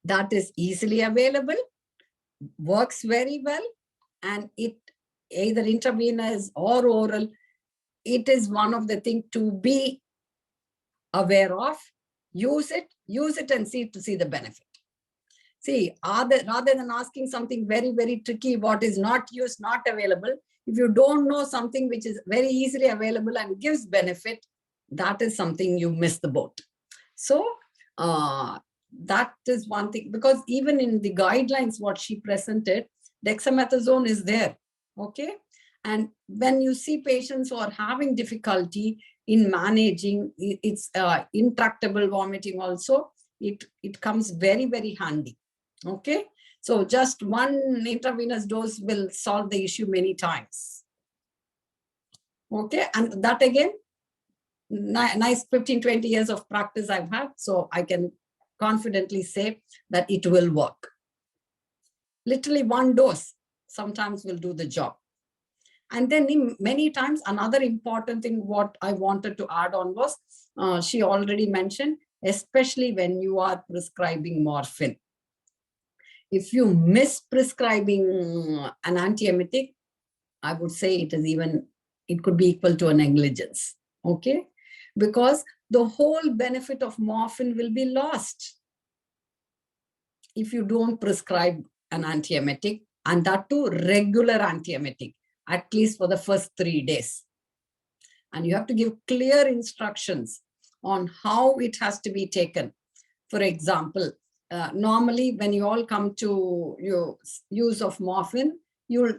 A: That is easily available, works very well, and it either intravenous or oral, it is one of the things to be aware of. Use it and see the benefit. See, rather than asking something very, very tricky, what is not used, not available, if you don't know something which is very easily available and gives benefit, that is something you miss the boat. So that is one thing, because even in the guidelines, what she presented, dexamethasone is there, okay? And when you see patients who are having difficulty in managing, it's intractable vomiting also, it comes very, very handy, okay? So just one intravenous dose will solve the issue many times, okay? And that again, nice 15-20 years of practice I've had, so I can confidently say that it will work. Literally one dose sometimes will do the job. And then many times, another important thing what I wanted to add on was, she already mentioned, especially when you are prescribing morphine. If you miss prescribing an antiemetic, I would say it could be equal to a negligence, okay? Because the whole benefit of morphine will be lost if you don't prescribe an antiemetic, and that too regular antiemetic, at least for the first 3 days. And you have to give clear instructions on how it has to be taken. For example, normally when you all come to your use of morphine, you'll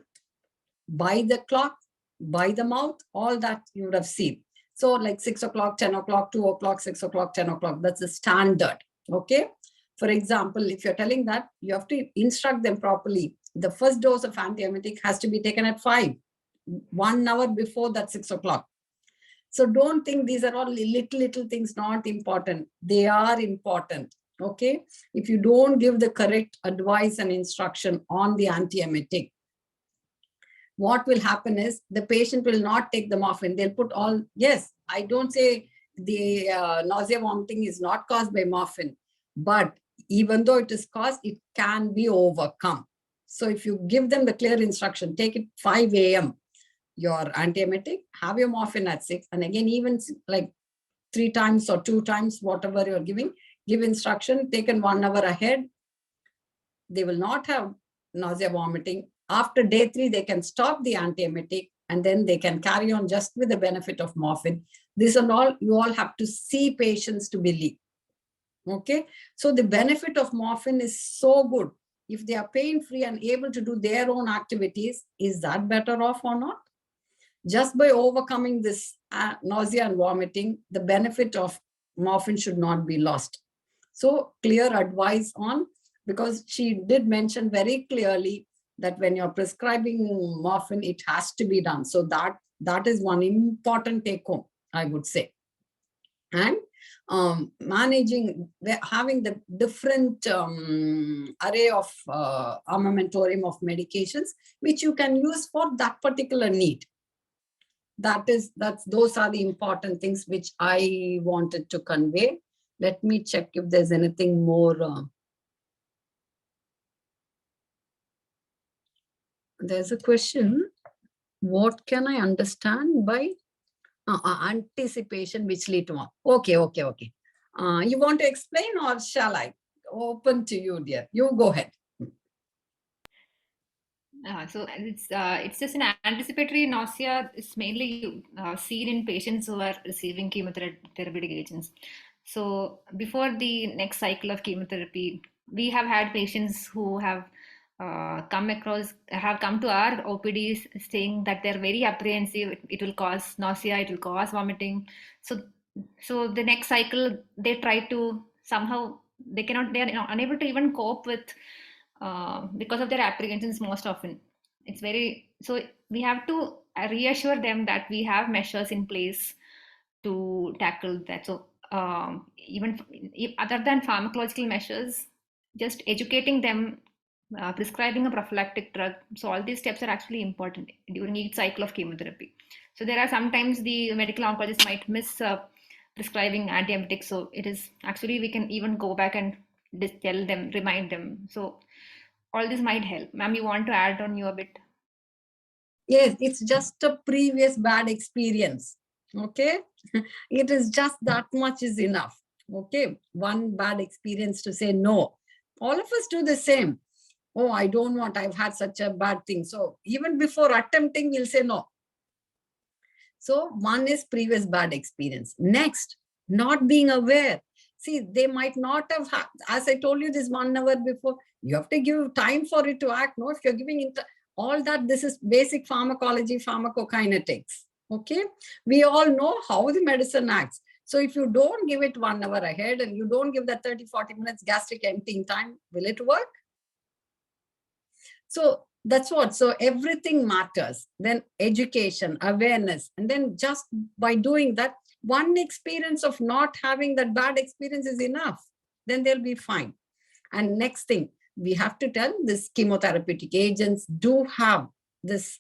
A: by the clock, by the mouth, all that you would have seen. So like 6 o'clock, 10 o'clock, 2 o'clock, 6 o'clock, 10 o'clock, that's the standard, okay? For example, if you're telling that, you have to instruct them properly. The first dose of antiemetic has to be taken at 5, 1 hour before that 6 o'clock. So don't think these are all little things not important. They are important, okay? If you don't give the correct advice and instruction on the antiemetic, what will happen is the patient will not take the morphine. They'll put all, yes, I don't say the nausea vomiting is not caused by morphine, but even though it is caused, it can be overcome. So if you give them the clear instruction, take it 5 a.m., your antiemetic, have your morphine at 6, and again, even like 3 times or 2 times, whatever you're giving, give instruction, taken 1 hour ahead. They will not have nausea vomiting. After day 3, they can stop the antiemetic, and then they can carry on just with the benefit of morphine. This and all, you all have to see patients to believe. Okay, so the benefit of morphine is so good. If they are pain-free and able to do their own activities, is that better off or not? Just by overcoming this nausea and vomiting, the benefit of morphine should not be lost. So clear advice on, because she did mention very clearly that when you're prescribing morphine, it has to be done. So that is one important take home, I would say. And having the different array of armamentarium of medications, which you can use for that particular need. Those are the important things which I wanted to convey. Let me check if there's anything more. There's a question. What can I understand by anticipation which lead to more? Okay. You want to explain, or shall I? Open to you, dear. You go ahead.
B: So it's just an anticipatory nausea. It's mainly seen in patients who are receiving chemotherapeutic agents. So before the next cycle of chemotherapy, we have had patients who have come to our OPDs saying that they're very apprehensive. It will cause nausea. It will cause vomiting. So the next cycle, they try to somehow they are unable to even cope with. Because of their apprehensions most often. So we have to reassure them that we have measures in place to tackle that. So even other than pharmacological measures, just educating them, prescribing a prophylactic drug. So all these steps are actually important during each cycle of chemotherapy. So there are sometimes the medical oncologist might miss prescribing antibiotics. So it is actually, we can even go back and tell them, remind them. So all this might help. Ma'am, you want to add on your bit?
A: Yes, it's just a previous bad experience. Okay. It is just that much is enough. Okay. One bad experience to say no. All of us do the same. Oh, I don't want, I've had such a bad thing. So even before attempting, we'll say no. So one is previous bad experience. Next, not being aware. See, they might not have had, as I told you this 1 hour before, you have to give time for it to act. No, if you're giving all that, this is basic pharmacology, pharmacokinetics. Okay, we all know how the medicine acts. So if you don't give it 1 hour ahead and you don't give that 30-40 minutes gastric emptying time, will it work? So that's what. So everything matters. Then education, awareness, and then just by doing that, one experience of not having that bad experience is enough. Then they'll be fine. And next thing, we have to tell this chemotherapeutic agents do have this,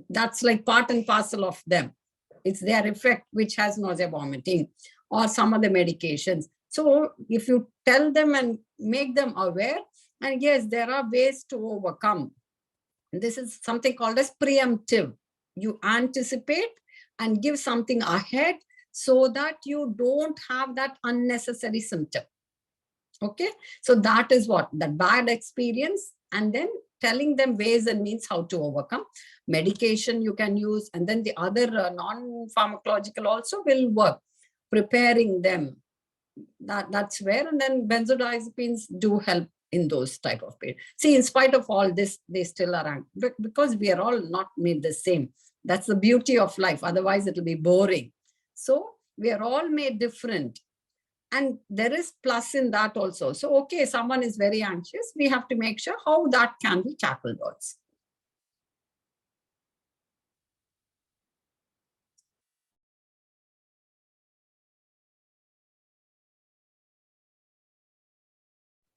A: that's like part and parcel of them. It's their effect, which has nausea, vomiting, or some other medications. So if you tell them and make them aware, and yes, there are ways to overcome. This is something called as preemptive. You anticipate and give something ahead so that you don't have that unnecessary symptom. Okay, so that is what, that bad experience, and then telling them ways and means how to overcome. Medication you can use, and then the other non-pharmacological also will work, preparing them. That's where, and then benzodiazepines do help in those type of periods. See, in spite of all this, they still are, because we are all not made the same. That's the beauty of life. Otherwise, it'll be boring. So we are all made different. And there is plus in that also. So, okay, someone is very anxious. We have to make sure how that can be tackled also.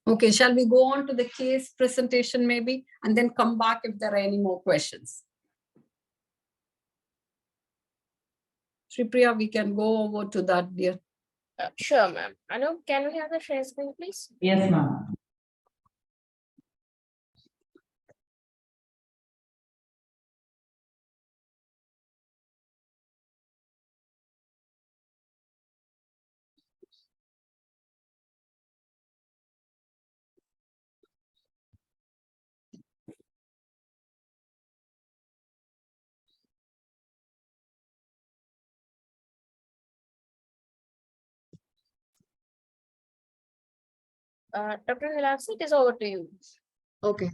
A: Okay, shall we go on to the case presentation maybe, and then come back if there are any more questions? Shripriya, we can go over to that, dear.
C: Sure, ma'am. Anu, can we have the share screen, please?
D: Yes, ma'am.
C: Dr. Hilaxi, it is over to you.
D: Okay.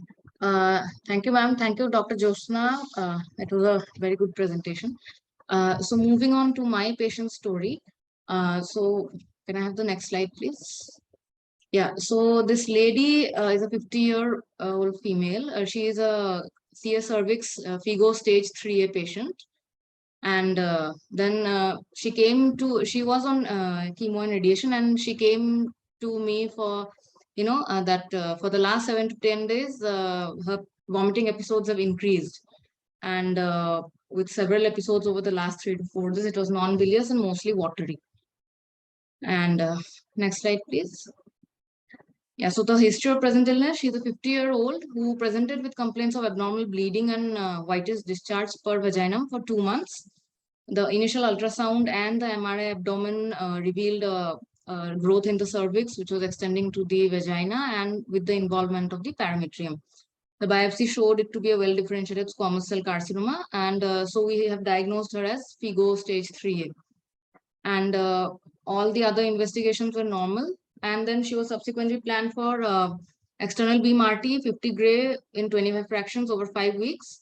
D: Thank you, ma'am. Thank you, Dr. Jyothsna. It was a very good presentation. So moving on to my patient story. So can I have the next slide, please? Yeah. So this lady is a 50-year-old female. She is a CS cervix FIGO stage 3A patient. And then she was on chemo and radiation, and she came to me for, for the last 7 to 10 days, her vomiting episodes have increased. And with several episodes over the last 3 to 4 days, it was non-bilious and mostly watery. And next slide, please. Yeah, so the history of present illness, she's a 50-year-old who presented with complaints of abnormal bleeding and whitish discharge per vaginum for 2 months. The initial ultrasound and the MRI abdomen revealed growth in the cervix, which was extending to the vagina and with the involvement of the parametrium. The biopsy showed it to be a well-differentiated squamous cell carcinoma, and so we have diagnosed her as FIGO stage 3A. And all the other investigations were normal. And then she was subsequently planned for external beam RT 50 gray in 25 fractions over 5 weeks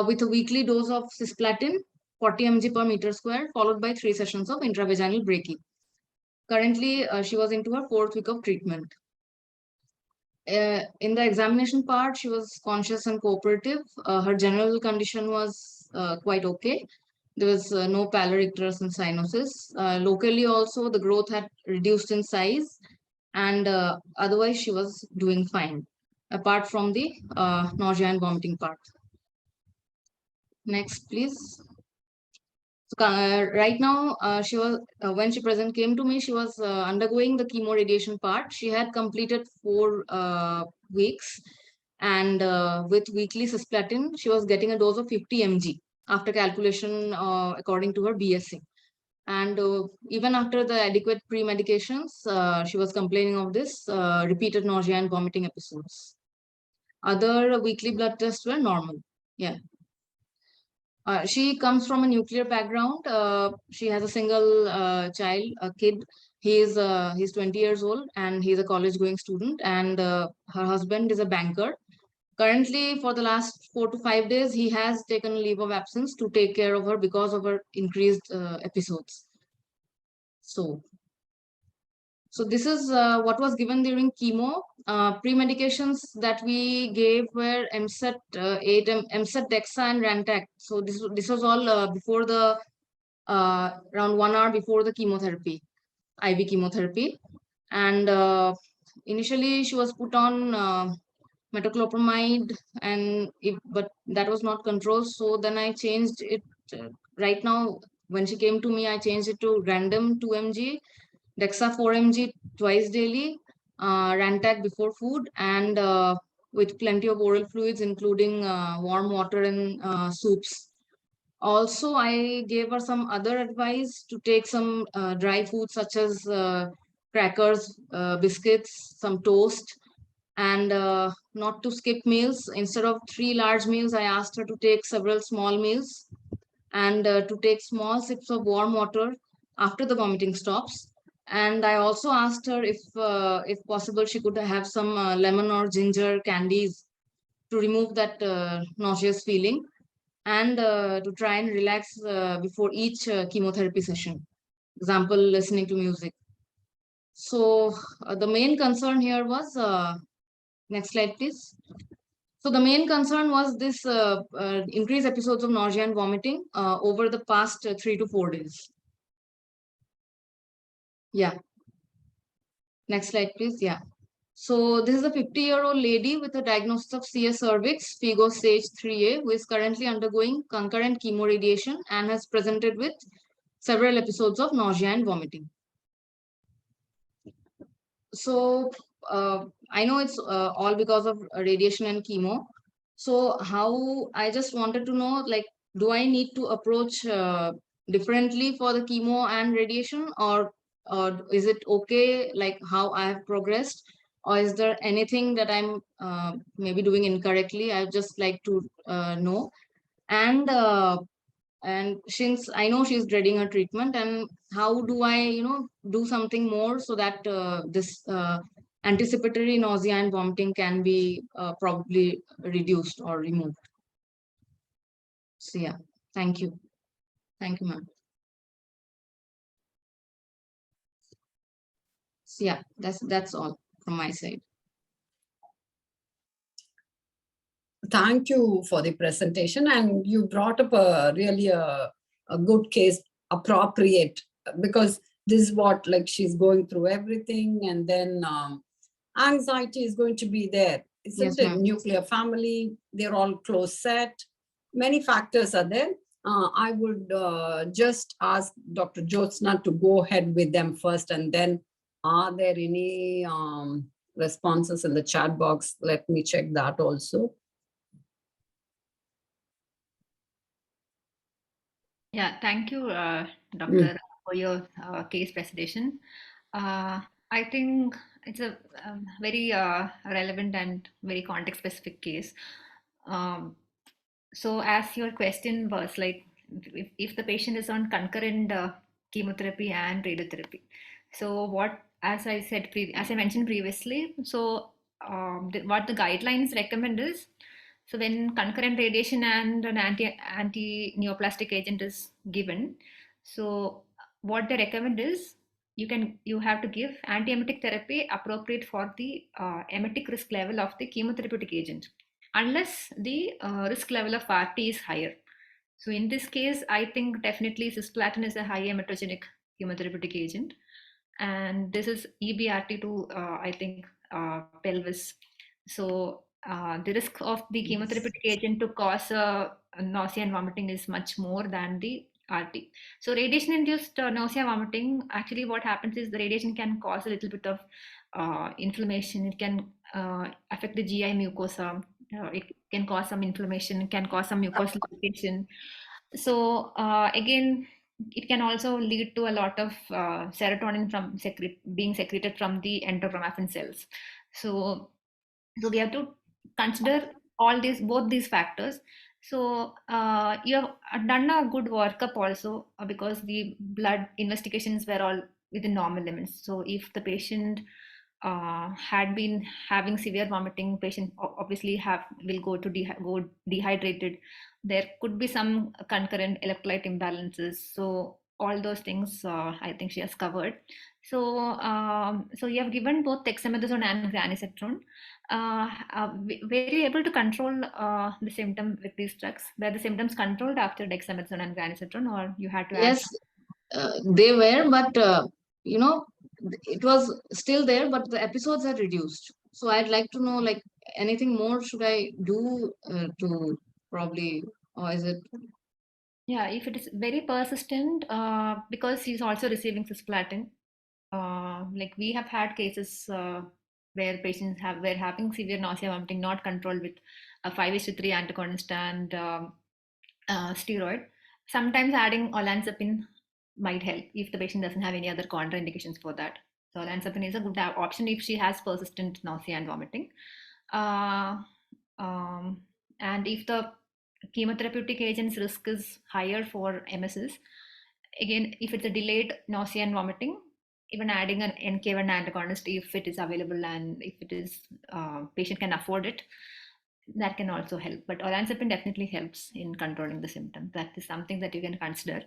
D: with a weekly dose of cisplatin 40 mg per meter square, followed by 3 sessions of intravaginal brachy. Currently, she was into her 4th week of treatment. In the examination part, she was conscious and cooperative. Her general condition was quite okay. There was no pallor-icterus and cyanosis. Locally also, the growth had reduced in size, and otherwise she was doing fine, apart from the nausea and vomiting part. Next, please. So, right now, she was when she came to me, she was undergoing the chemo radiation part. She had completed 4 weeks, and with weekly cisplatin, she was getting a dose of 50 mg after calculation according to her BSC. And even after the adequate pre-medications, she was complaining of this repeated nausea and vomiting episodes. Other weekly blood tests were normal. Yeah. She comes from a nuclear background. She has a single child, a kid. He's 20 years old and he's a college going student. And her husband is a banker. Currently, for the last 4 to 5 days, he has taken a leave of absence to take care of her because of her increased episodes. So this is what was given during chemo. Pre-medications that we gave were MSET 8, MSET DEXA and Rantac. So this was all before the around 1 hour before the chemotherapy, IV chemotherapy. And initially she was put on metoclopramide, but that was not controlled. So then I changed it. Right now, when she came to me, I changed it to random 2 mg. Dexa 4 mg twice daily, Rantac before food, and with plenty of oral fluids, including warm water and soups. Also, I gave her some other advice to take some dry foods such as crackers, biscuits, some toast, and not to skip meals. Instead of 3 large meals, I asked her to take several small meals and to take small sips of warm water after the vomiting stops. And I also asked her if possible, she could have some lemon or ginger candies to remove that nauseous feeling, and to try and relax before each chemotherapy session. Example, listening to music. So the main concern here was, next slide, please. So the main concern was this increased episodes of nausea and vomiting over the past 3 to 4 days. Yeah. Next slide, please. Yeah. So this is a 50-year-old lady with a diagnosis of CS cervix, FIGO stage 3A, who is currently undergoing concurrent chemoradiation and has presented with several episodes of nausea and vomiting. So I know it's all because of radiation and chemo. So how, I just wanted to know, like, do I need to approach differently for the chemo and radiation, or is it okay, like how I have progressed, or is there anything that I'm maybe doing incorrectly? I'd just like to know. And since I know she's dreading her treatment, and how do I, do something more so that this anticipatory nausea and vomiting can be probably reduced or removed. So yeah, thank you. Thank you, ma'am. So yeah, that's all from my side.
A: Thank you for the presentation, and you brought up a really a good case, appropriate, because this is what, like, she's going through everything, and then anxiety is going to be there. Isn't
D: Yes,
A: it? Nuclear family, they're all close set. Many factors are there. I would just ask Dr. Jyothsna to go ahead with them first, and then are there any responses in the chat box? Let me check that also.
B: Yeah, thank you, Doctor, for your case presentation. I think it's a very relevant and very context-specific case. So as your question was, like, if the patient is on concurrent chemotherapy and radiotherapy, so what, as I said, as I mentioned previously, so what the guidelines recommend is, so when concurrent radiation and an anti-neoplastic agent is given, so what they recommend is you have to give antiemetic therapy appropriate for the emetic risk level of the chemotherapeutic agent, unless the risk level of RT is higher. So in this case, I think definitely cisplatin is a high emetogenic chemotherapeutic agent, and this is EBRT to I think pelvis. So the risk of the chemotherapeutic agent to cause nausea and vomiting is much more than the RT. So radiation-induced nausea, vomiting. Actually, what happens is the radiation can cause a little bit of inflammation. It can affect the GI mucosa. It can cause some inflammation. It can cause some mucosal irritation. So again, it can also lead to a lot of serotonin from being secreted from the enterochromaffin cells. So we have to consider all these, both these factors. So you have done a good workup also, because the blood investigations were all within normal limits. So if the patient had been having severe vomiting, patient obviously will go to go dehydrated. There could be some concurrent electrolyte imbalances. So all those things I think she has covered. So you have given both dexamethasone and granisetron. Were you able to control the symptom with these drugs? Were the symptoms controlled after dexamethasone and granisetron, or you had to add?
D: Yes, they were, but you know, it was still there, but the episodes are reduced. So I'd like to know, like, anything more should I do to probably, or is it?
B: Yeah, if it is very persistent, because he's also receiving cisplatin, like we have had cases where patients were having severe nausea, vomiting, not controlled with a 5:3 antagonist and steroid. Sometimes adding olanzapine might help if the patient doesn't have any other contraindications for that. So olanzapine is a good option if she has persistent nausea and vomiting. Uh, and if the chemotherapeutic agent's risk is higher for MSS, again, if it's a delayed nausea and vomiting, even adding an NK1 antagonist, if it is available and if it is patient can afford it, that can also help. But olanzapine definitely helps in controlling the symptoms. That is something that you can consider.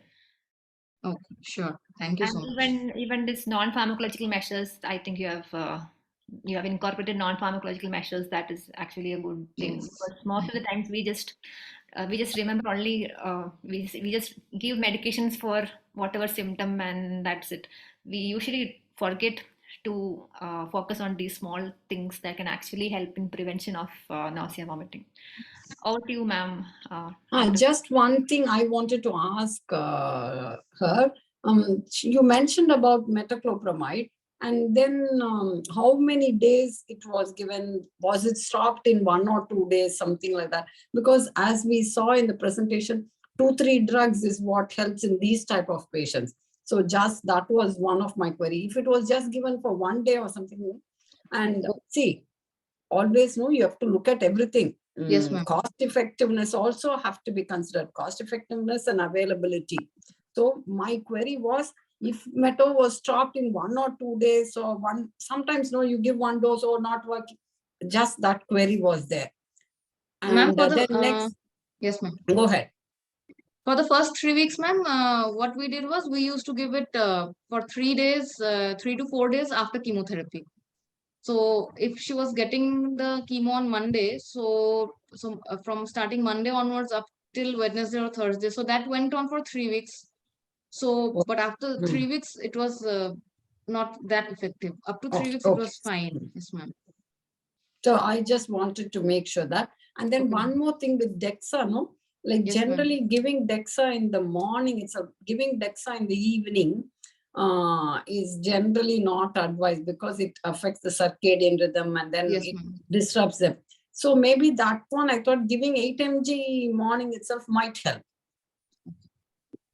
D: Okay, sure. Thank you
B: And
D: so much.
B: even this non-pharmacological measures, I think you have incorporated non-pharmacological measures. That is actually a good thing,
D: Yes.
B: because most of the times we just remember only we just give medications for whatever symptom, and that's it. We usually forget to focus on these small things that can actually help in prevention of nausea, vomiting. Over to you, ma'am.
A: Just one thing I wanted to ask her. You mentioned about metoclopramide, and then how many days it was given? Was it stopped in 1 or 2 days, something like that? Because as we saw in the presentation, 2-3 drugs is what helps in these type of patients. So just that was one of my query. If it was just given for 1 day or something, and see, always you have to look at everything.
D: Yes, ma'am.
A: Cost effectiveness also have to be considered, cost effectiveness and availability. So my query was, if meto was stopped in 1 or 2 days, or sometimes you give one dose or not working, just that query was there.
D: Ma'am,
A: And
D: for
A: then
D: the
A: next,
D: yes, ma'am.
A: go ahead.
D: For the first 3 weeks, ma'am, what we did was we used to give it for 3 days, 3 to 4 days after chemotherapy. So if she was getting the chemo on Monday, so from starting Monday onwards up till Wednesday or Thursday, so that went on for 3 weeks. So, but after 3 weeks, it was not that effective. Up to 3 weeks, it
A: Okay.
D: was fine. Yes, ma'am.
A: So I just wanted to make sure that. And then one more thing with DEXA, like
D: Yes,
A: generally giving DEXA in the morning, giving DEXA in the evening is generally not advised, because it affects the circadian rhythm and then
D: yes,
A: it
D: ma'am.
A: disrupts them. So maybe that one, I thought giving 8 mg morning itself might help.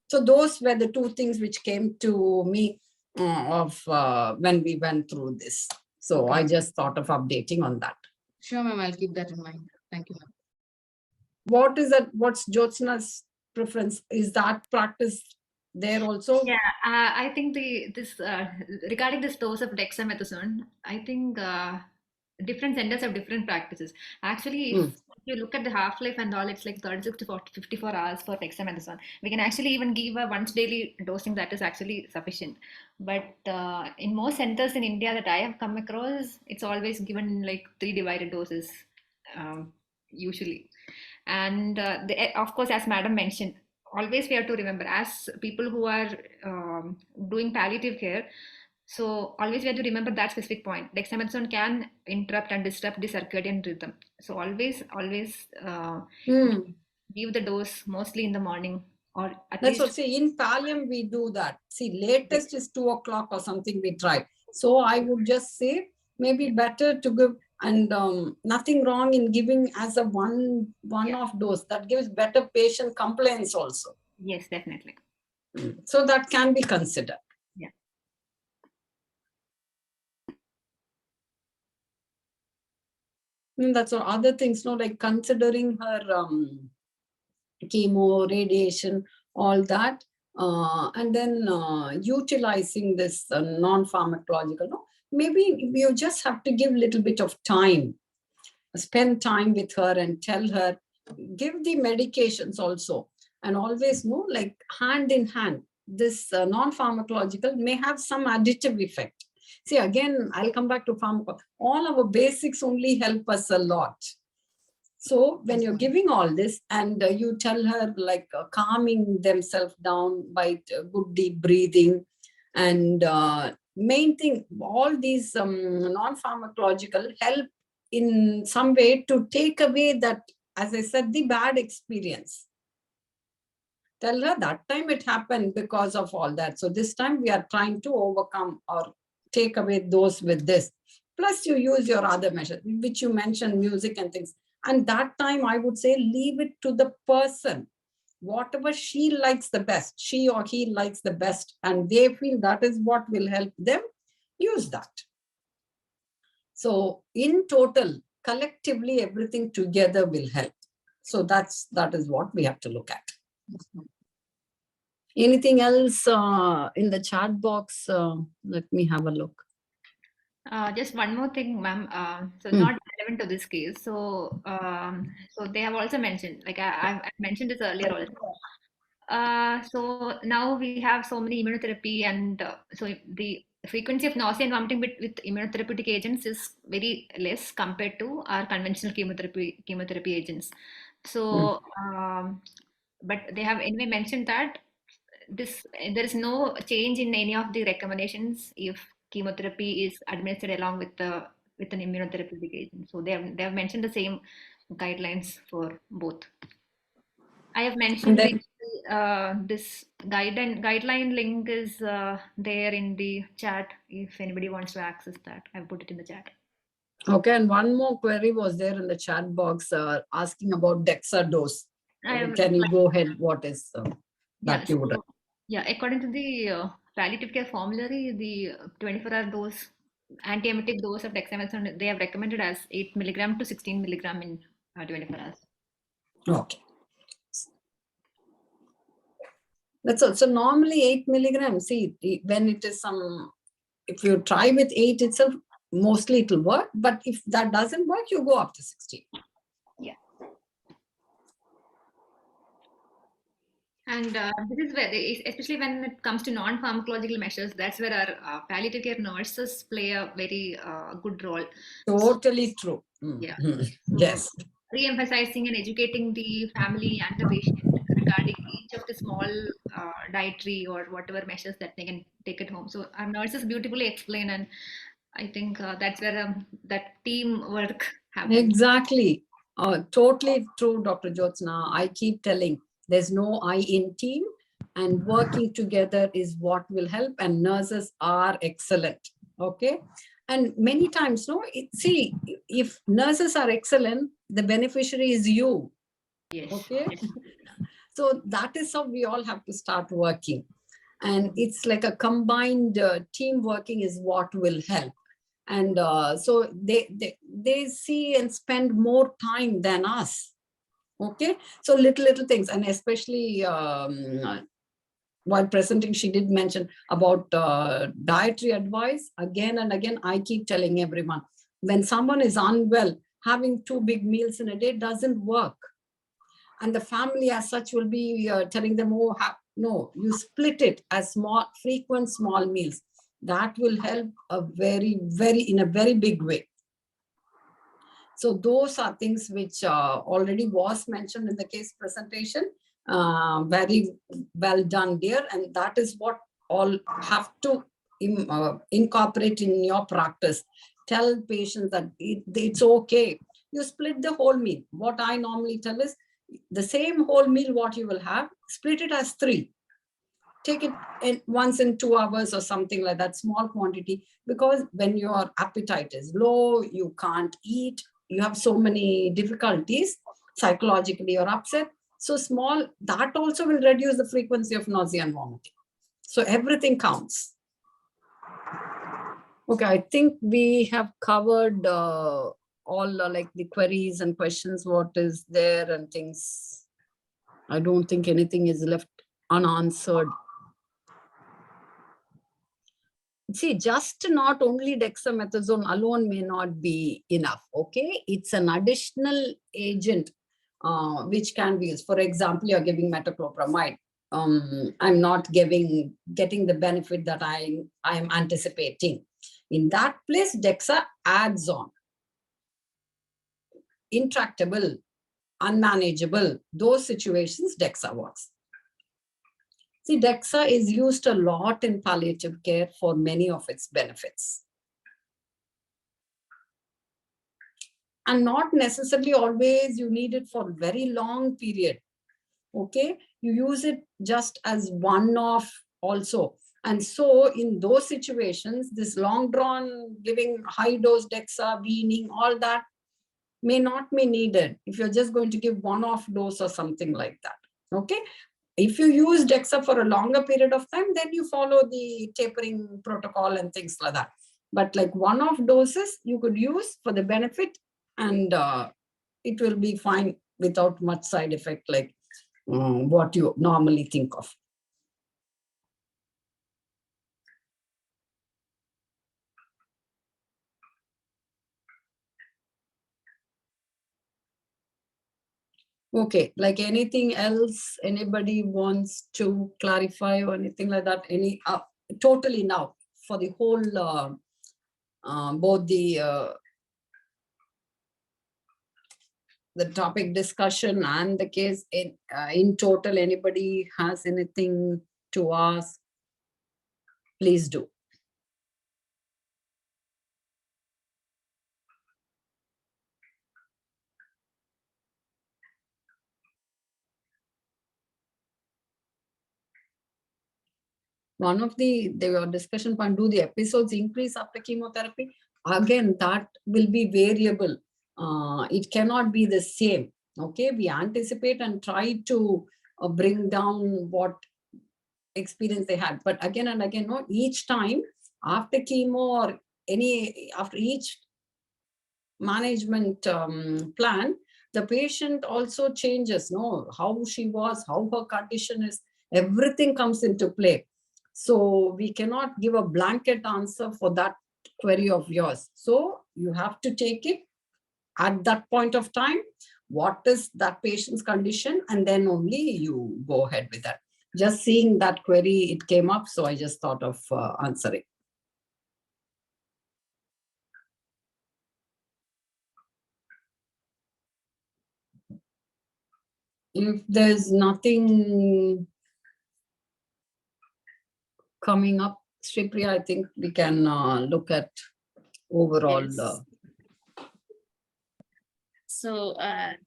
A: So those were the two things which came to me when we went through this. So I just thought of updating on that.
D: Sure, ma'am. I'll keep that in mind. Thank you, ma'am.
A: What is that? What's Jyothsna's preference? Is that practice there also?
B: Yeah, I think this regarding this dose of dexamethasone, I think different centers have different practices. Actually, if you look at the half-life and all, it's like 36 to 54 hours for dexamethasone. We can actually even give a once daily dosing that is actually sufficient. But in most centers in India that I have come across, it's always given in like 3 divided doses, usually. And of course, as Madam mentioned, always we have to remember, as people who are doing palliative care, so always we have to remember that specific point. Dexamethasone can interrupt and disrupt the circadian rhythm. So always give the dose mostly in the morning, or at
A: That's what,
B: least.
A: see, in Pallium, we do that. See, latest is 2 o'clock or something we try. So I would just say maybe better to give, and nothing wrong in giving as a one-off dose. That gives better patient compliance also.
B: Yes, definitely.
A: So that can be considered.
B: Yeah.
A: That's all. Other things, no, like considering her chemo, radiation, all that, and then utilizing this non-pharmacological, no, maybe you just have to give a little bit of time, spend time with her and tell her, give the medications also, and always know, like hand in hand, this non-pharmacological may have some additive effect. See, again, I'll come back to pharmacology. All our basics only help us a lot. So when you're giving all this and you tell her, like calming themselves down by good deep breathing, and main thing, all these non-pharmacological help in some way to take away that, as I said, the bad experience. Tell her that time it happened because of all that. So this time we are trying to overcome or take away those with this. Plus you use your other measures, which you mentioned, music and things. And that time I would say leave it to the person. Whatever she likes the best, she or he likes the best, and they feel that is what will help them, use that. So in total, collectively, everything together will help. So that is what we have to look at. Anything else in the chat box? Let me have a look.
B: Just one more thing, ma'am. So not relevant to this case. So so they have also mentioned, like I've mentioned this earlier also. So now we have so many immunotherapy, and so the frequency of nausea and vomiting with immunotherapeutic agents is very less compared to our conventional chemotherapy agents. So, but they have anyway mentioned that there is no change in any of the recommendations if chemotherapy is administered along with an immunotherapeutic agent. So they have mentioned the same guidelines for both. I have mentioned this guideline link is there in the chat. If anybody wants to access that, I've put it in the chat.
A: Okay, and one more query was there in the chat box asking about DEXA dose. Can you go ahead? What is that you would?
B: Yeah, according to the palliative care formulary, the 24-hour dose, antiemetic dose of dexamethasone, they have recommended as 8 milligram to 16 milligram in 24 hours.
A: Okay. That's all. So normally 8 milligrams. See, when it is if you try with 8 itself, mostly it will work. But if that doesn't work, you go up to 16.
B: Yeah. And this is where, especially when it comes to non-pharmacological measures, that's where our palliative care nurses play a very good role.
A: Totally true.
B: Yeah.
A: Yes.
B: Re-emphasizing and educating the family and the patient regarding each of the small dietary or whatever measures that they can take at home. So our nurses beautifully explain, and I think that's where that teamwork happens.
A: Exactly. Totally true, Dr. Jyothsna. I keep telling, there's no I in team, and working together is what will help, and nurses are excellent. Okay. And many times, see, if nurses are excellent, the beneficiary is you.
B: Yes.
A: Okay. So that is how we all have to start working. And it's like a combined team working is what will help. And so they see and spend more time than us. Okay. So little things, and especially while presenting, she did mention about dietary advice. Again and again, I keep telling everyone, when someone is unwell, having 2 big meals in a day doesn't work. And the family as such will be telling them, oh, no, you split it as frequent small meals. That will help in a very big way. So those are things which already was mentioned in the case presentation. Very well done, dear. And that is what all have to incorporate in your practice. Tell patients that it's okay. You split the whole meal. What I normally tell is the same whole meal, what you will have, split it as 3. Take it once in 2 hours or something like that, small quantity, because when your appetite is low, you can't eat, you have so many difficulties, psychologically you're upset. So small, that also will reduce the frequency of nausea and vomiting. So everything counts. Okay, I think we have covered all like the queries and questions, what is there and things. I don't think anything is left unanswered. See, just not only dexamethasone alone may not be enough, okay? It's an additional agent which can be used. For example, you're giving metoclopramide. I'm not getting the benefit that I am anticipating. In that place, DEXA adds on. Intractable, unmanageable, those situations, DEXA works. See, DEXA is used a lot in palliative care for many of its benefits. And not necessarily always you need it for a very long period. Okay, you use it just as one-off also. And so in those situations, this long drawn giving high dose DEXA, weaning, all that may not be needed if you're just going to give one-off dose or something like that. Okay. If you use DEXA for a longer period of time, then you follow the tapering protocol and things like that. But like one-off doses, you could use for the benefit, and it will be fine without much side effect like what you normally think of. Okay, like anything else, anybody wants to clarify or anything like that? Any totally now for the whole both the topic discussion and the case in total, anybody has anything to ask, please do. One of the discussion point, do the episodes increase after chemotherapy? Again, that will be variable. It cannot be the same. Okay, we anticipate and try to bring down what experience they had. But again and again, no, each time after chemo or after each management plan, the patient also changes, no, how she was, how her condition is, everything comes into play. So we cannot give a blanket answer for that query of yours. So you have to take it at that point of time, what is that patient's condition, and then only you go ahead with that. Just seeing that query, it came up, so I just thought of answering. If there's nothing coming up, Shripriya, I think we can look at overall.
C: Yes. So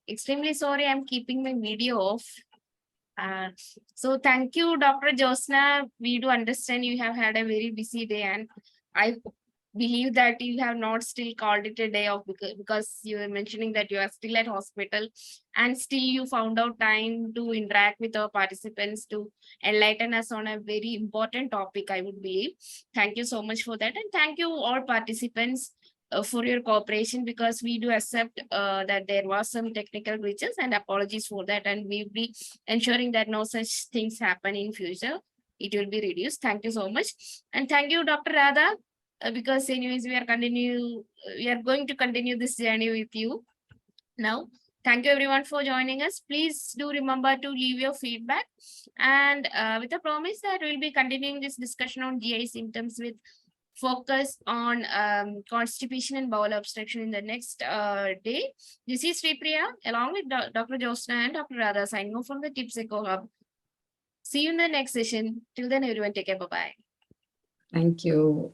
C: extremely sorry, I'm keeping my video off. So thank you, Dr. Jyothsna. We do understand you have had a very busy day, and I believe that you have not still called it a day off because you were mentioning that you are still at hospital, and still you found out time to interact with our participants to enlighten us on a very important topic, I would believe. Thank you so much for that, and thank you all participants for your cooperation, because we do accept that there was some technical glitches, and apologies for that, and we'll be ensuring that no such things happen in future. It will be reduced. Thank you so much, and thank you, Dr. Radha, because anyways we are going to continue this journey with you now. Thank you everyone for joining us. Please do remember to leave your feedback, and with a promise that we'll be continuing this discussion on GI symptoms with focus on constipation and bowel obstruction in the next day. This is Sripriya along with Dr. Jyothsna and Dr. Radha signing off from the Tips Echo Hub. See you in the next session. Till then, everyone, take care. Bye-bye.
A: Thank you.